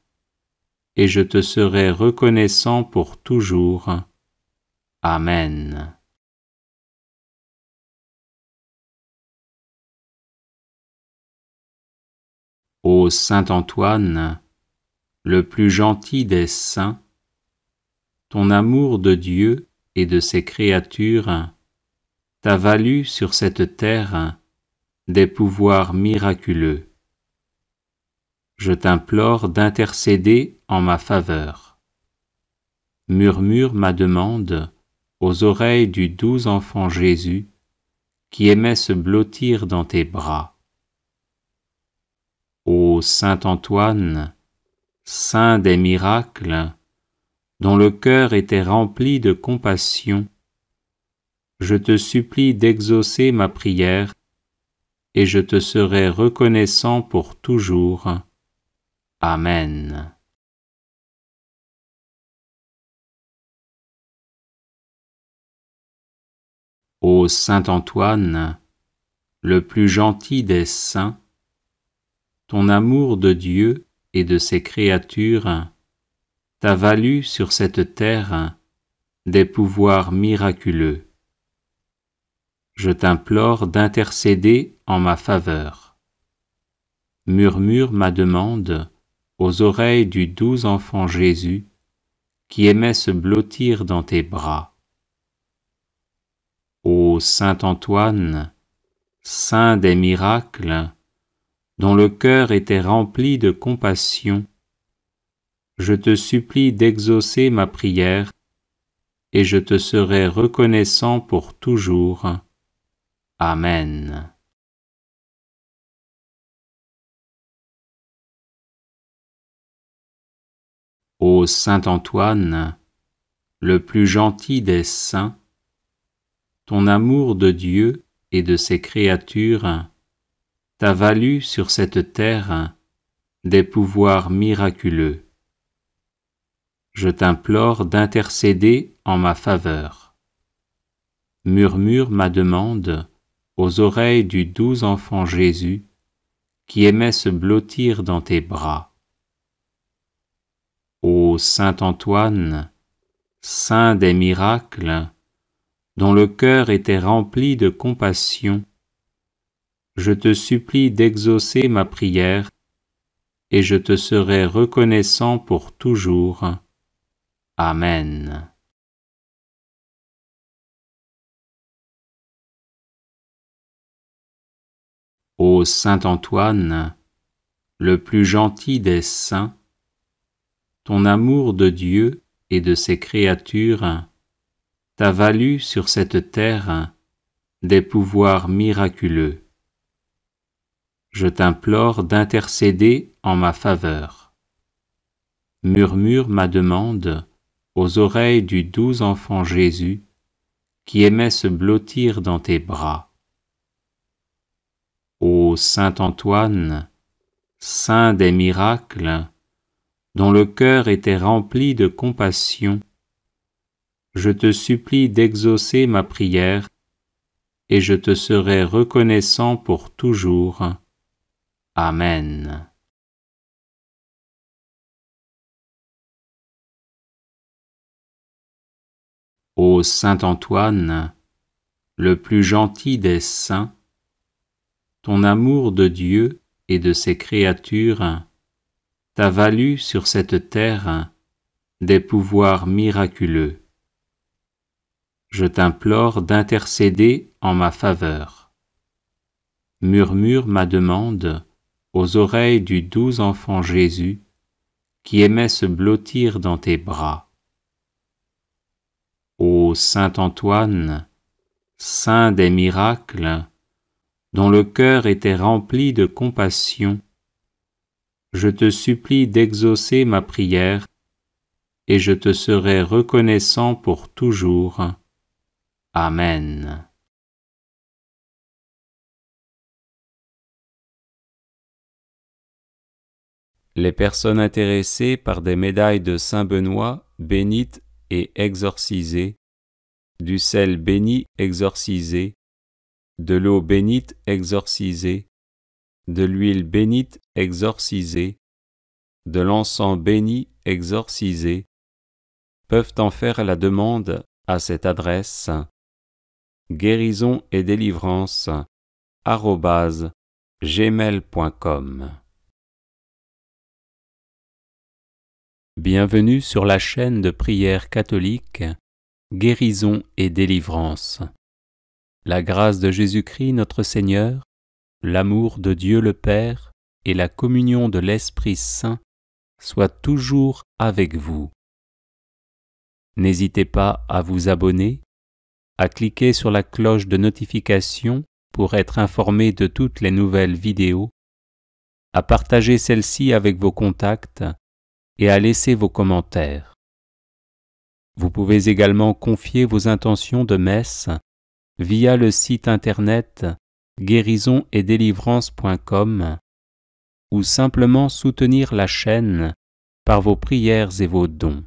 et je te serai reconnaissant pour toujours. Amen. Ô saint Antoine, le plus gentil des saints, ton amour de Dieu et de ses créatures t'a valu sur cette terre des pouvoirs miraculeux. Je t'implore d'intercéder en ma faveur. Murmure ma demande aux oreilles du doux enfant Jésus qui aimait se blottir dans tes bras. Ô saint Antoine, saint des miracles, dont le cœur était rempli de compassion, je te supplie d'exaucer ma prière et je te serai reconnaissant pour toujours. Amen. Ô saint Antoine, le plus gentil des saints, ton amour de Dieu et de ses créatures t'a valu sur cette terre des pouvoirs miraculeux. Je t'implore d'intercéder en ma faveur. Murmure ma demande aux oreilles du doux enfant Jésus qui aimait se blottir dans tes bras. Ô saint Antoine, saint des miracles, dont le cœur était rempli de compassion, je te supplie d'exaucer ma prière et je te serai reconnaissant pour toujours. Amen. Ô saint Antoine, le plus gentil des saints, ton amour de Dieu et de ses créatures t'a valu sur cette terre des pouvoirs miraculeux. je t'implore d'intercéder en ma faveur. Murmure ma demande aux oreilles du doux enfant Jésus, qui aimait se blottir dans tes bras. Ô Saint Antoine, saint des miracles, dont le cœur était rempli de compassion, je te supplie d'exaucer ma prière, et je te serai reconnaissant pour toujours. Amen. Ô Saint Antoine, le plus gentil des saints, ton amour de Dieu et de ses créatures t'a valu sur cette terre des pouvoirs miraculeux. Je t'implore d'intercéder en ma faveur. Murmure ma demande aux oreilles du doux enfant Jésus, qui aimait se blottir dans tes bras. Ô Saint Antoine, saint des miracles, dont le cœur était rempli de compassion, je te supplie d'exaucer ma prière, et je te serai reconnaissant pour toujours. Amen. Ô Saint Antoine, le plus gentil des saints, ton amour de Dieu et de ses créatures t'a valu sur cette terre des pouvoirs miraculeux. Je t'implore d'intercéder en ma faveur. Murmure ma demande aux oreilles du doux enfant Jésus, qui aimait se blottir dans tes bras. Ô Saint Antoine, saint des miracles, dont le cœur était rempli de compassion, je te supplie d'exaucer ma prière, et je te serai reconnaissant pour toujours. Amen. Les personnes intéressées par des médailles de Saint Benoît bénites et exorcisées, du sel béni exorcisé, de l'eau bénite exorcisée, de l'huile bénite exorcisée, de l'encens béni exorcisé, peuvent en faire la demande à cette adresse: guérison et délivrance @gmail.com. Bienvenue sur la chaîne de prière catholique Guérison et délivrance. La grâce de Jésus-Christ notre Seigneur, l'amour de Dieu le Père et la communion de l'Esprit Saint soient toujours avec vous. N'hésitez pas à vous abonner, à cliquer sur la cloche de notification pour être informé de toutes les nouvelles vidéos, à partager celle-ci avec vos contacts et à laisser vos commentaires. Vous pouvez également confier vos intentions de messe via le site internet guérisonetdélivrance.com ou simplement soutenir la chaîne par vos prières et vos dons.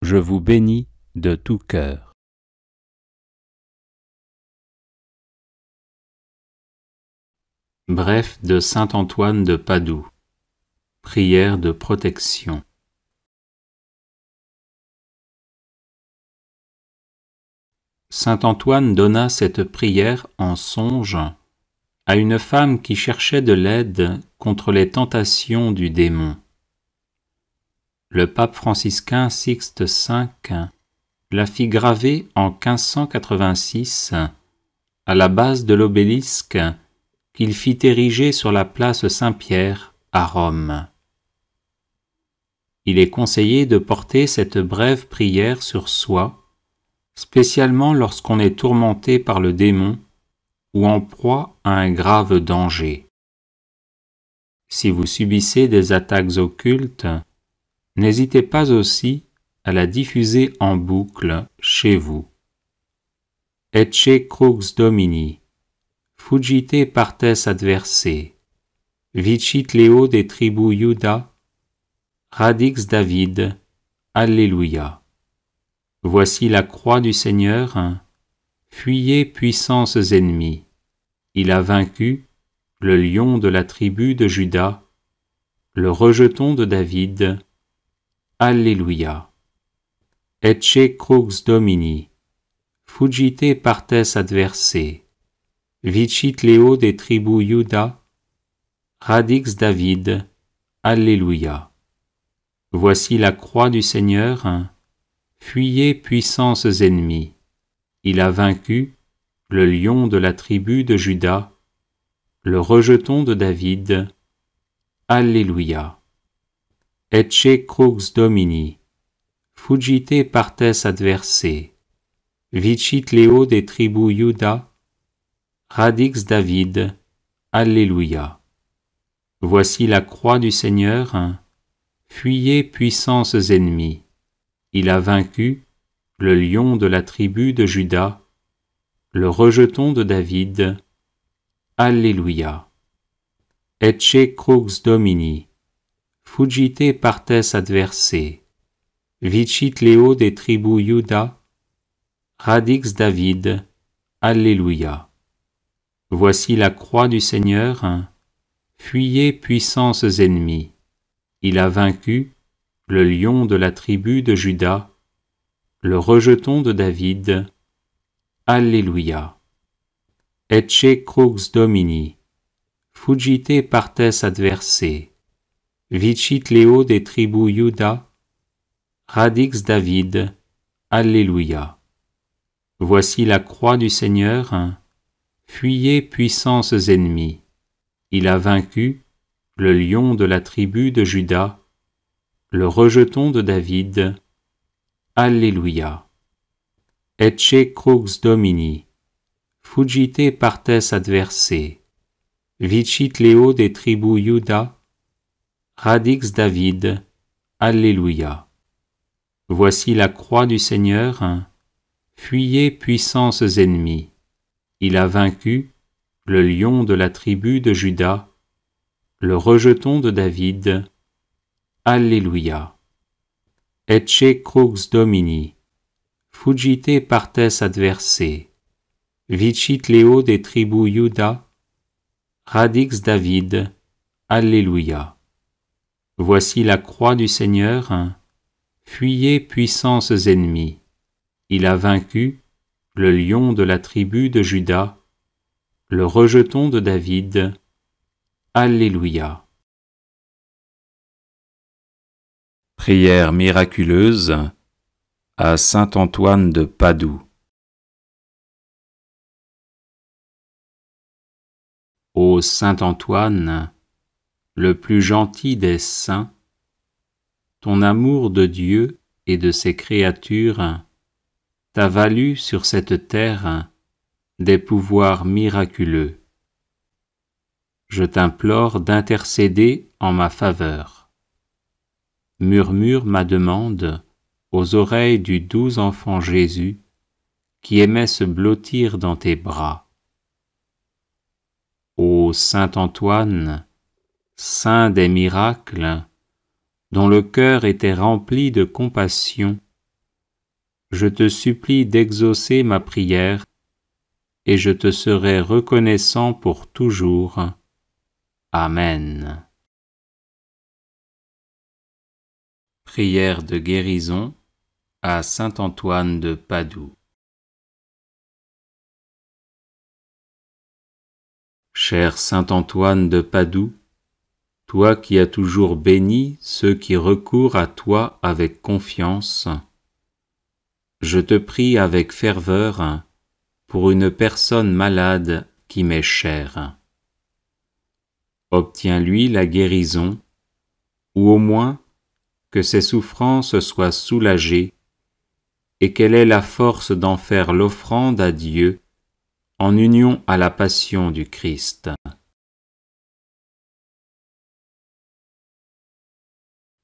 Je vous bénis de tout cœur. Bref de Saint Antoine de Padoue. Prière de protection. Saint Antoine donna cette prière en songe à une femme qui cherchait de l'aide contre les tentations du démon. Le pape franciscain Sixte V la fit graver en 1586 à la base de l'obélisque qu'il fit ériger sur la place Saint-Pierre à Rome. Il est conseillé de porter cette brève prière sur soi, spécialement lorsqu'on est tourmenté par le démon ou en proie à un grave danger. Si vous subissez des attaques occultes, n'hésitez pas aussi à la diffuser en boucle chez vous. Ecce crux Domini, fuggite partes adversae, vicit Leo de tribu Iuda, radix David, Alléluia. Voici la croix du Seigneur. Fuyez, puissances ennemies. Il a vaincu le lion de la tribu de Juda, le rejeton de David. Alléluia. Ecce crux Domini. Fugite partes adversae. Vicit Leo des tribus Juda. Radix David. Alléluia. Voici la croix du Seigneur. Fuyez, puissances ennemies. Il a vaincu le lion de la tribu de Juda, le rejeton de David. Alléluia. Ecce crux Domini. Fugite partes adversae. Vicit Leo des tribus Juda. Radix David. Alléluia. Voici la croix du Seigneur. Fuyez, puissances ennemies. Il a vaincu le lion de la tribu de Juda, le rejeton de David. Alléluia. Ecce crux Domini. Fugite partes adversae. Vicit Leo des tribus Juda. Radix David. Alléluia. Voici la croix du Seigneur. Fuyez, puissances ennemies. Il a vaincu le lion de la tribu de Juda, le rejeton de David. Alléluia. Ecce crux Domini. Fugite partes adversae. Vicit Leo des tribus Juda. Radix David. Alléluia. Voici la croix du Seigneur. Fuyez, puissances ennemies. Il a vaincu le lion de la tribu de Juda, le rejeton de David. Alléluia. Ecce crux Domini. Fugite partes adversae. Vicit Leo des tribus Juda. Radix David. Alléluia. Voici la croix du Seigneur. Fuyez, puissances ennemies. Il a vaincu le lion de la tribu de Juda, le rejeton de David. Alléluia. Ecce crux Domini. Fugite partes adversae. Vicit Leo des tribus Juda. Radix David. Alléluia. Voici la croix du Seigneur. Fuyez, puissances ennemies. Il a vaincu le lion de la tribu de Juda, le rejeton de David. Alléluia. Prière miraculeuse à saint Antoine de Padoue. Ô saint Antoine, le plus gentil des saints, ton amour de Dieu et de ses créatures t'a valu sur cette terre des pouvoirs miraculeux. Je t'implore d'intercéder en ma faveur. Murmure ma demande aux oreilles du doux enfant Jésus qui aimait se blottir dans tes bras. Ô saint Antoine, saint des miracles, dont le cœur était rempli de compassion, je te supplie d'exaucer ma prière et je te serai reconnaissant pour toujours. Amen. Prière de guérison à saint Antoine de Padoue. Cher saint Antoine de Padoue, toi qui as toujours béni ceux qui recourent à toi avec confiance, je te prie avec ferveur pour une personne malade qui m'est chère. Obtiens-lui la guérison, ou au moins que ses souffrances soient soulagées et qu'elle ait la force d'en faire l'offrande à Dieu en union à la passion du Christ.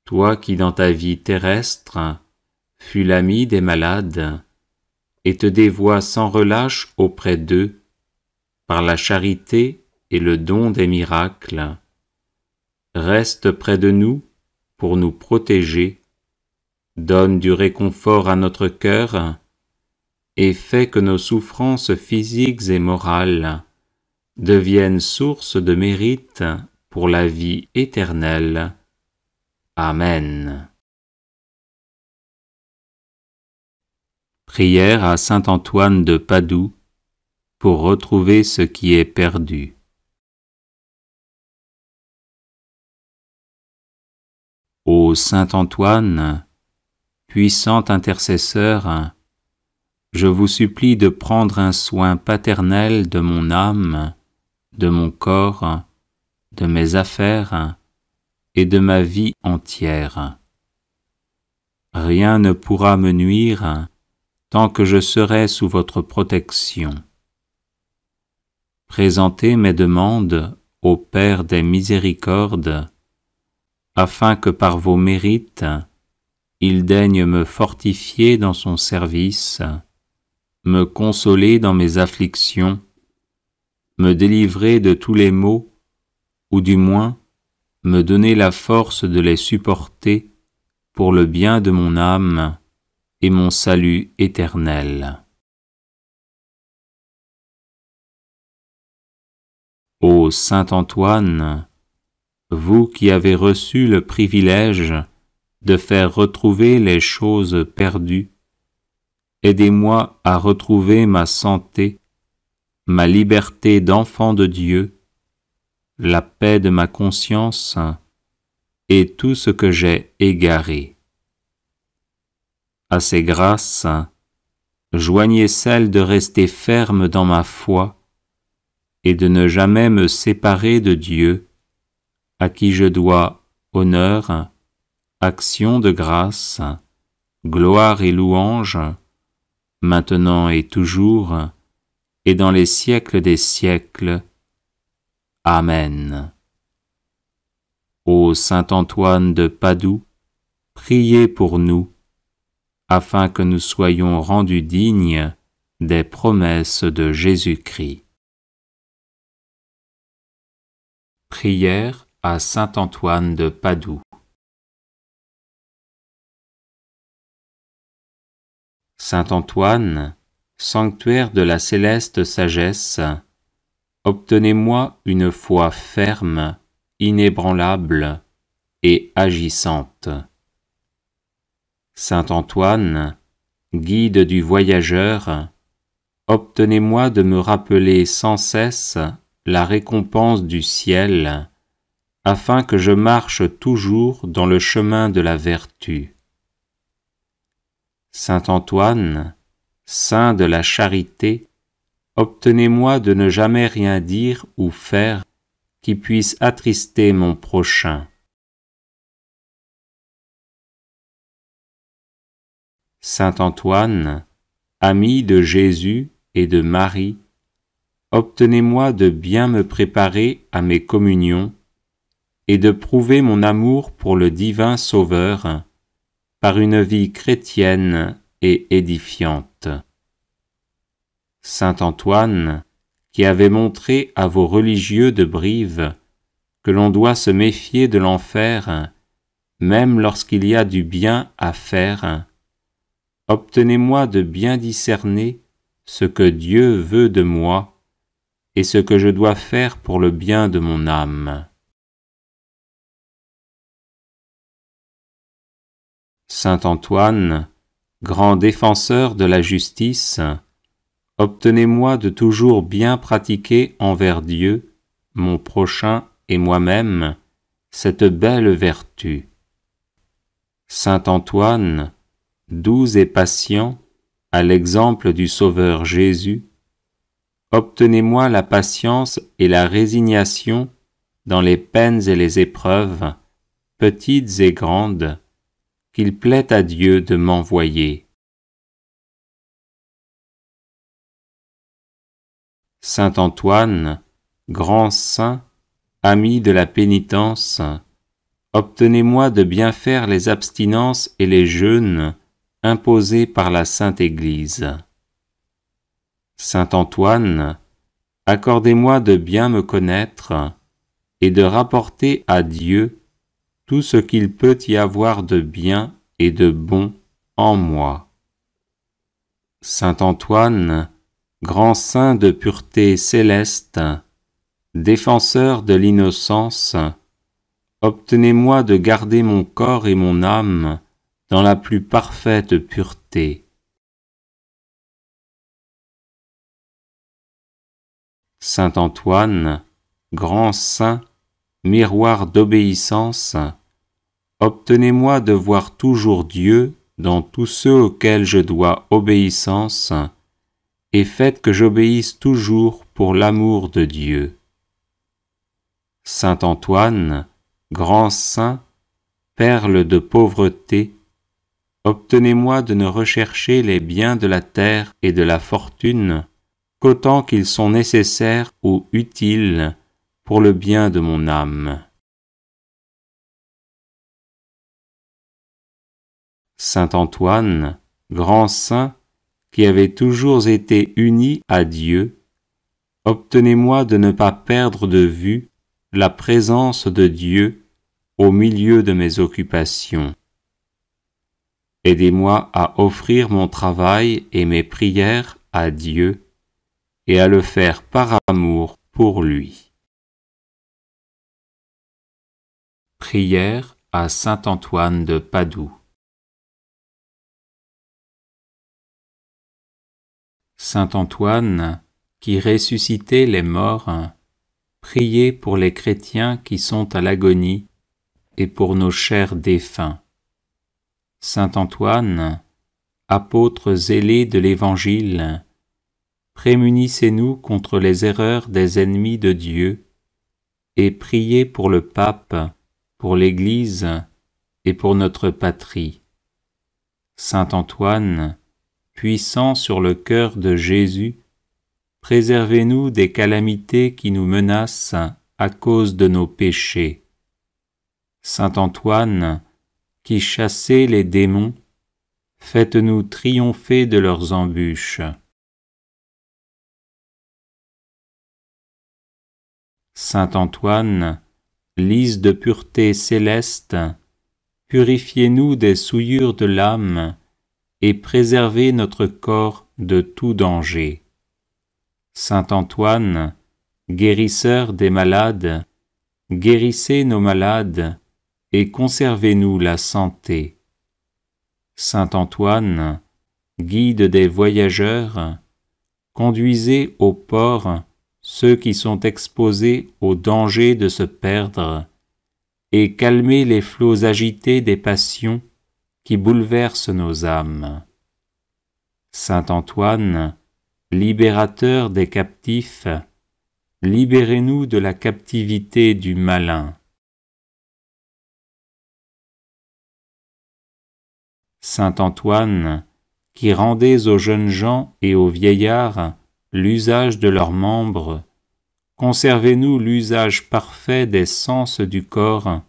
Toi qui dans ta vie terrestre fus l'ami des malades et te dévoies sans relâche auprès d'eux par la charité et le don des miracles, reste près de nous pour nous protéger donne du réconfort à notre cœur et fais que nos souffrances physiques et morales deviennent source de mérite pour la vie éternelle. Amen. Prière à saint Antoine de Padoue pour retrouver ce qui est perdu. Ô saint Antoine, puissant intercesseur, je vous supplie de prendre un soin paternel de mon âme, de mon corps, de mes affaires et de ma vie entière. Rien ne pourra me nuire tant que je serai sous votre protection. Présentez mes demandes au Père des miséricordes, afin que par vos mérites, il daigne me fortifier dans son service, me consoler dans mes afflictions, me délivrer de tous les maux, ou du moins me donner la force de les supporter pour le bien de mon âme et mon salut éternel. Ô saint Antoine, vous qui avez reçu le privilège de faire retrouver les choses perdues, aidez-moi à retrouver ma santé, ma liberté d'enfant de Dieu, la paix de ma conscience et tout ce que j'ai égaré. À ces grâces, joignez celle de rester ferme dans ma foi et de ne jamais me séparer de Dieu, à qui je dois honneur, action de grâce, gloire et louange, maintenant et toujours, et dans les siècles des siècles. Amen. Ô saint Antoine de Padoue, priez pour nous, afin que nous soyons rendus dignes des promesses de Jésus-Christ. Prière à saint Antoine de Padoue. Saint Antoine, sanctuaire de la céleste sagesse, obtenez-moi une foi ferme, inébranlable et agissante. Saint Antoine, guide du voyageur, obtenez-moi de me rappeler sans cesse la récompense du ciel, afin que je marche toujours dans le chemin de la vertu. Saint Antoine, saint de la charité, obtenez-moi de ne jamais rien dire ou faire qui puisse attrister mon prochain. Saint Antoine, ami de Jésus et de Marie, obtenez-moi de bien me préparer à mes communions et de prouver mon amour pour le divin Sauveur par une vie chrétienne et édifiante. Saint Antoine, qui avait montré à vos religieux de Brive que l'on doit se méfier de l'enfer, même lorsqu'il y a du bien à faire, obtenez-moi de bien discerner ce que Dieu veut de moi et ce que je dois faire pour le bien de mon âme. Saint Antoine, grand défenseur de la justice, obtenez-moi de toujours bien pratiquer envers Dieu, mon prochain et moi-même, cette belle vertu. Saint Antoine, doux et patient, à l'exemple du Sauveur Jésus, obtenez-moi la patience et la résignation dans les peines et les épreuves, petites et grandes, qu'il plaît à Dieu de m'envoyer. Saint Antoine, grand saint, ami de la pénitence, obtenez-moi de bien faire les abstinences et les jeûnes imposés par la Sainte Église. Saint Antoine, accordez-moi de bien me connaître et de rapporter à Dieu tout ce qu'il peut y avoir de bien et de bon en moi. Saint Antoine, grand saint de pureté céleste, défenseur de l'innocence, obtenez-moi de garder mon corps et mon âme dans la plus parfaite pureté. Saint Antoine, grand saint, miroir d'obéissance, obtenez-moi de voir toujours Dieu dans tous ceux auxquels je dois obéissance, et faites que j'obéisse toujours pour l'amour de Dieu. Saint Antoine, grand saint, perle de pauvreté, obtenez-moi de ne rechercher les biens de la terre et de la fortune qu'autant qu'ils sont nécessaires ou utiles pour le bien de mon âme. Saint Antoine, grand saint, qui avez toujours été uni à Dieu, obtenez-moi de ne pas perdre de vue la présence de Dieu au milieu de mes occupations. Aidez-moi à offrir mon travail et mes prières à Dieu et à le faire par amour pour lui. Prière à Saint Antoine de Padoue. Saint Antoine, qui ressuscitait les morts, priez pour les chrétiens qui sont à l'agonie et pour nos chers défunts. Saint Antoine, apôtre zélé de l'Évangile, prémunissez-nous contre les erreurs des ennemis de Dieu et priez pour le pape, pour l'Église et pour notre patrie. Saint Antoine, puissant sur le cœur de Jésus, préservez-nous des calamités qui nous menacent à cause de nos péchés. Saint Antoine, qui chassez les démons, faites-nous triompher de leurs embûches. Saint Antoine, lys de pureté céleste, purifiez-nous des souillures de l'âme et préservez notre corps de tout danger. Saint Antoine, guérisseur des malades, guérissez nos malades et conservez-nous la santé. Saint Antoine, guide des voyageurs, conduisez au port ceux qui sont exposés au danger de se perdre et calmez les flots agités des passions qui bouleversent nos âmes. Saint Antoine, libérateur des captifs, libérez-nous de la captivité du malin. Saint Antoine, qui rendez aux jeunes gens et aux vieillards l'usage de leurs membres, conservez-nous l'usage parfait des sens du corps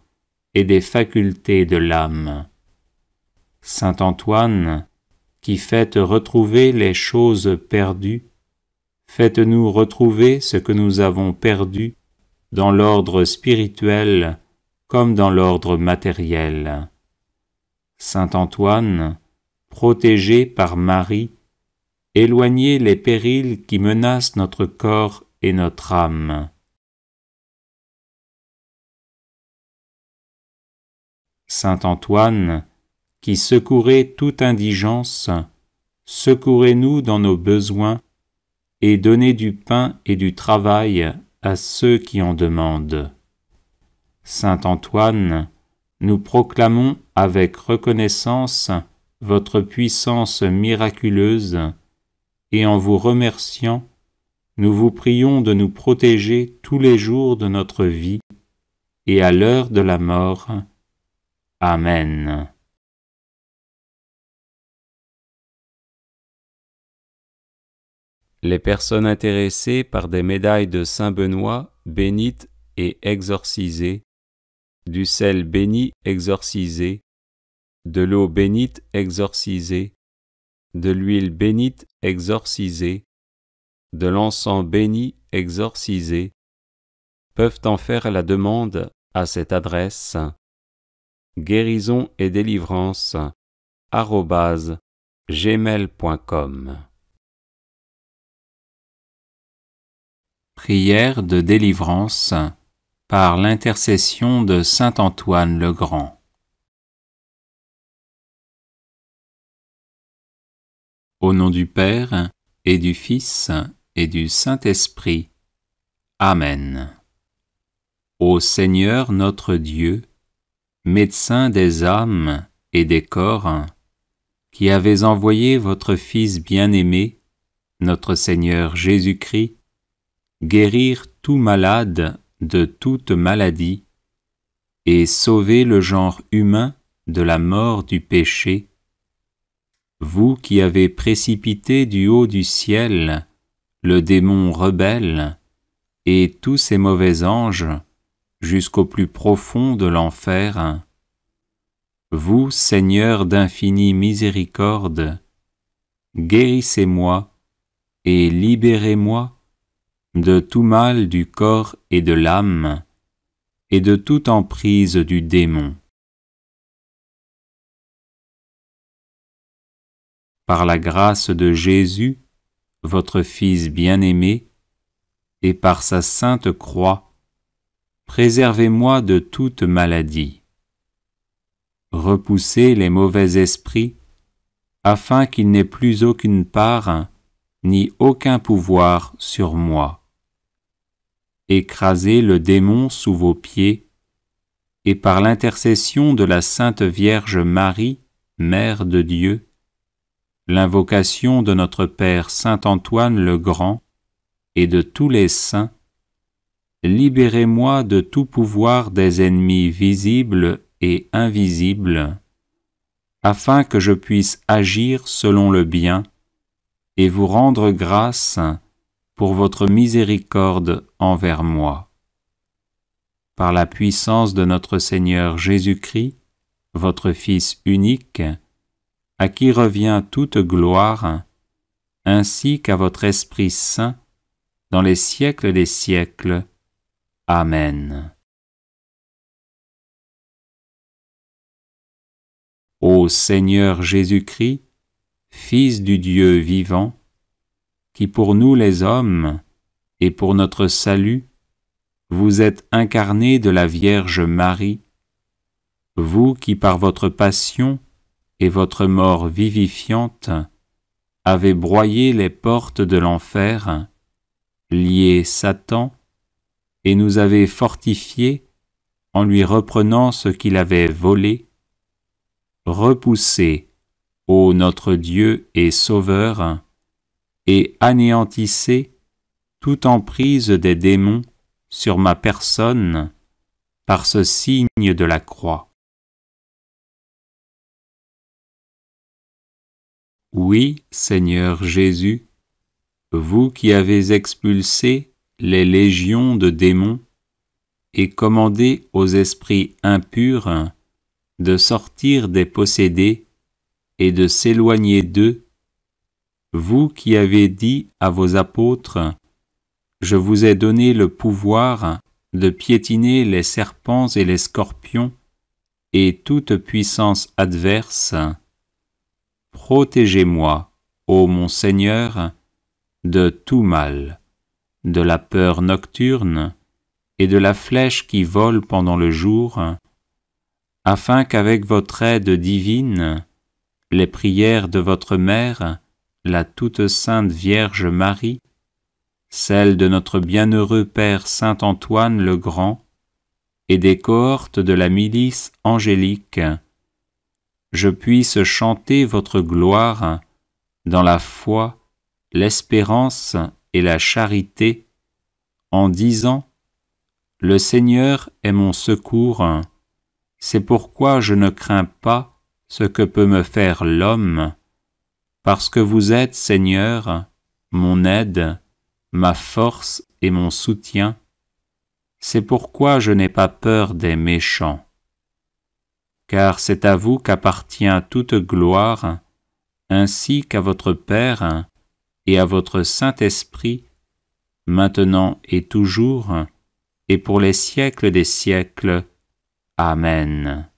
et des facultés de l'âme. Saint Antoine, qui faites retrouver les choses perdues, faites-nous retrouver ce que nous avons perdu dans l'ordre spirituel comme dans l'ordre matériel. Saint Antoine, protégé par Marie, éloignez les périls qui menacent notre corps et notre âme. Saint Antoine, qui secourez toute indigence, secourez-nous dans nos besoins et donnez du pain et du travail à ceux qui en demandent. Saint Antoine, nous proclamons avec reconnaissance votre puissance miraculeuse et en vous remerciant, nous vous prions de nous protéger tous les jours de notre vie et à l'heure de la mort. Amen. Les personnes intéressées par des médailles de Saint Benoît bénites et exorcisées, du sel béni exorcisé, de l'eau bénite exorcisée, de l'huile bénite exorcisée, de l'encens béni exorcisé, peuvent en faire la demande à cette adresse: guérisonetdélivrance@gmail.com. Prière de délivrance par l'intercession de saint Antoine le Grand. Au nom du Père, et du Fils, et du Saint-Esprit. Amen. Ô Seigneur notre Dieu, médecin des âmes et des corps, qui avez envoyé votre Fils bien-aimé, notre Seigneur Jésus-Christ, guérir tout malade de toute maladie, et sauver le genre humain de la mort du péché, vous qui avez précipité du haut du ciel le démon rebelle et tous ses mauvais anges jusqu'au plus profond de l'enfer, vous, Seigneur d'infinie miséricorde, guérissez-moi et libérez-moi de tout mal du corps et de l'âme, et de toute emprise du démon. Par la grâce de Jésus, votre Fils bien-aimé, et par sa sainte croix, préservez-moi de toute maladie. Repoussez les mauvais esprits, afin qu'ils n'aient plus aucune part, ni aucun pouvoir sur moi. Écrasez le démon sous vos pieds, et par l'intercession de la Sainte Vierge Marie, Mère de Dieu, l'invocation de notre Père Saint Antoine le Grand et de tous les saints, libérez-moi de tout pouvoir des ennemis visibles et invisibles, afin que je puisse agir selon le bien et vous rendre grâce pour votre miséricorde envers moi. Par la puissance de notre Seigneur Jésus-Christ, votre Fils unique, à qui revient toute gloire, ainsi qu'à votre Esprit Saint, dans les siècles des siècles. Amen. Ô Seigneur Jésus-Christ, Fils du Dieu vivant, qui pour nous les hommes, et pour notre salut, vous êtes incarné de la Vierge Marie, vous qui par votre passion et votre mort vivifiante avez broyé les portes de l'enfer, lié Satan, et nous avez fortifiés en lui reprenant ce qu'il avait volé, repoussez, ô notre Dieu et Sauveur, et anéantissez toute emprise des démons sur ma personne par ce signe de la croix. Oui, Seigneur Jésus, vous qui avez expulsé les légions de démons et commandé aux esprits impurs de sortir des possédés et de s'éloigner d'eux, vous qui avez dit à vos apôtres, « Je vous ai donné le pouvoir de piétiner les serpents et les scorpions et toute puissance adverse, protégez-moi, ô mon Seigneur, de tout mal, de la peur nocturne et de la flèche qui vole pendant le jour, afin qu'avec votre aide divine, les prières de votre Mère, la toute sainte Vierge Marie, celles de notre bienheureux Père Saint Antoine le Grand, et des cohortes de la milice angélique, je puisse chanter votre gloire dans la foi, l'espérance et la charité, en disant « Le Seigneur est mon secours, c'est pourquoi je ne crains pas ce que peut me faire l'homme, parce que vous êtes, Seigneur, mon aide, ma force et mon soutien, c'est pourquoi je n'ai pas peur des méchants. Car c'est à vous qu'appartient toute gloire, ainsi qu'à votre Père et à votre Saint-Esprit, maintenant et toujours, et pour les siècles des siècles. Amen.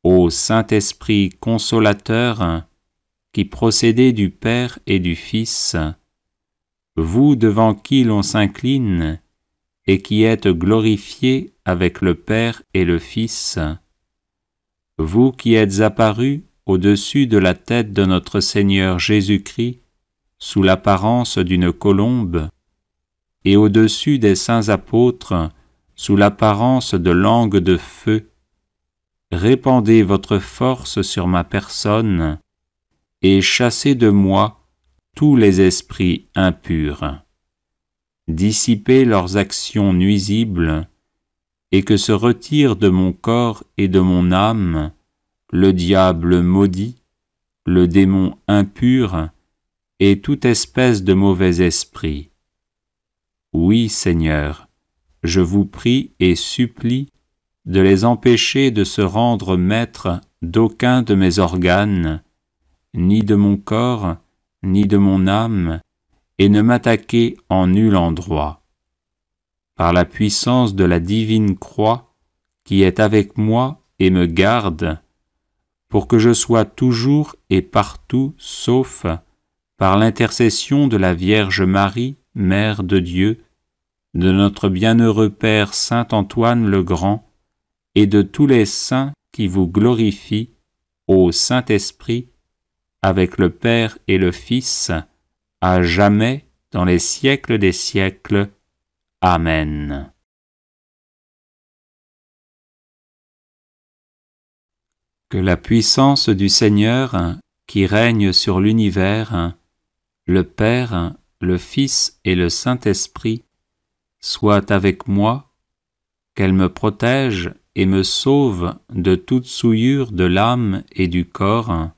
Ô Saint-Esprit consolateur, qui procédez du Père et du Fils, vous devant qui l'on s'incline et qui êtes glorifiés avec le Père et le Fils, vous qui êtes apparus au-dessus de la tête de notre Seigneur Jésus-Christ sous l'apparence d'une colombe, et au-dessus des saints apôtres sous l'apparence de langues de feu, répandez votre force sur ma personne et chassez de moi tous les esprits impurs. Dissipez leurs actions nuisibles et que se retire de mon corps et de mon âme le diable maudit, le démon impur et toute espèce de mauvais esprit. Oui, Seigneur, je vous prie et supplie de les empêcher de se rendre maîtres d'aucun de mes organes, ni de mon corps, ni de mon âme, et ne m'attaquer en nul endroit. Par la puissance de la divine croix qui est avec moi et me garde, pour que je sois toujours et partout sauf par l'intercession de la Vierge Marie, Mère de Dieu, de notre bienheureux Père Saint Antoine le Grand, et de tous les saints qui vous glorifient, ô Saint-Esprit, avec le Père et le Fils, à jamais dans les siècles des siècles. Amen. Que la puissance du Seigneur, qui règne sur l'univers, le Père, le Fils et le Saint-Esprit, soit avec moi, qu'elle me protège et me sauve de toute souillure de l'âme et du corps,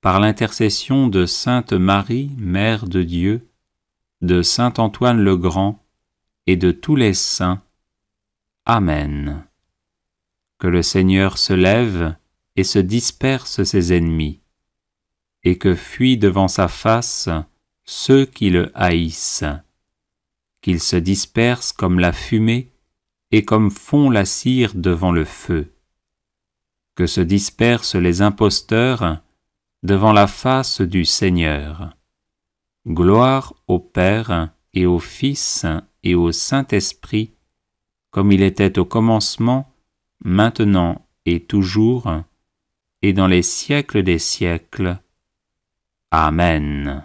par l'intercession de Sainte Marie, Mère de Dieu, de Saint Antoine le Grand et de tous les saints. Amen. Que le Seigneur se lève et se disperse ses ennemis, et que fuient devant sa face ceux qui le haïssent, qu'il se disperse comme la fumée et comme fond la cire devant le feu, que se dispersent les imposteurs devant la face du Seigneur. Gloire au Père et au Fils et au Saint-Esprit, comme il était au commencement, maintenant et toujours, et dans les siècles des siècles. Amen.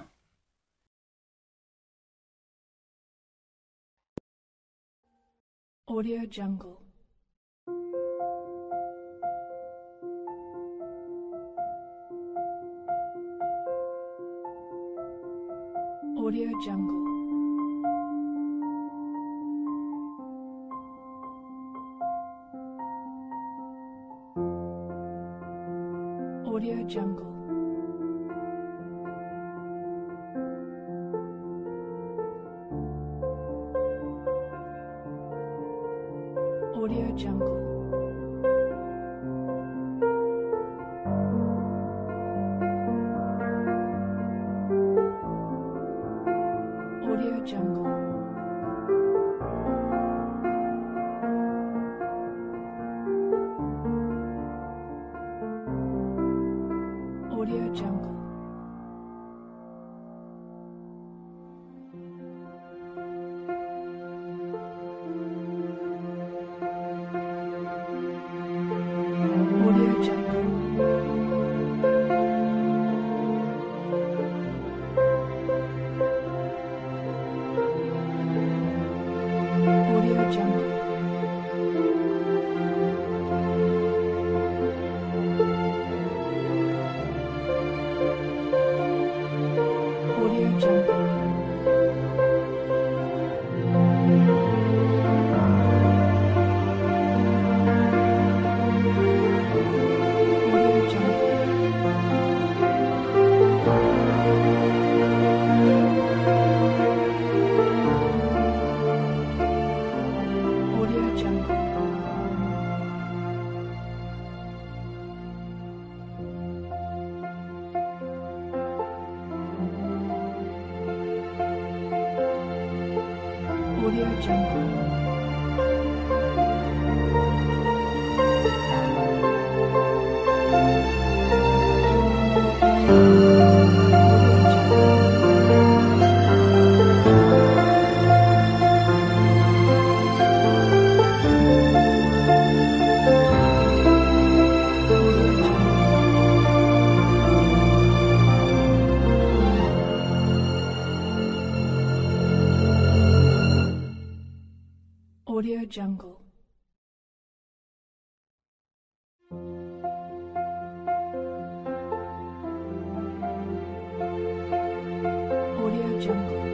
Audio Jungle. Audio Jungle. Audio Jungle. Audio Jungle. Audio Jungle. Audio Jungle. Audio Jungle. Audio Jungle. Audio Jungle. Audio Jungle. Audio Jungle. Audio Jungle. Audio Jungle. Audio Jungle.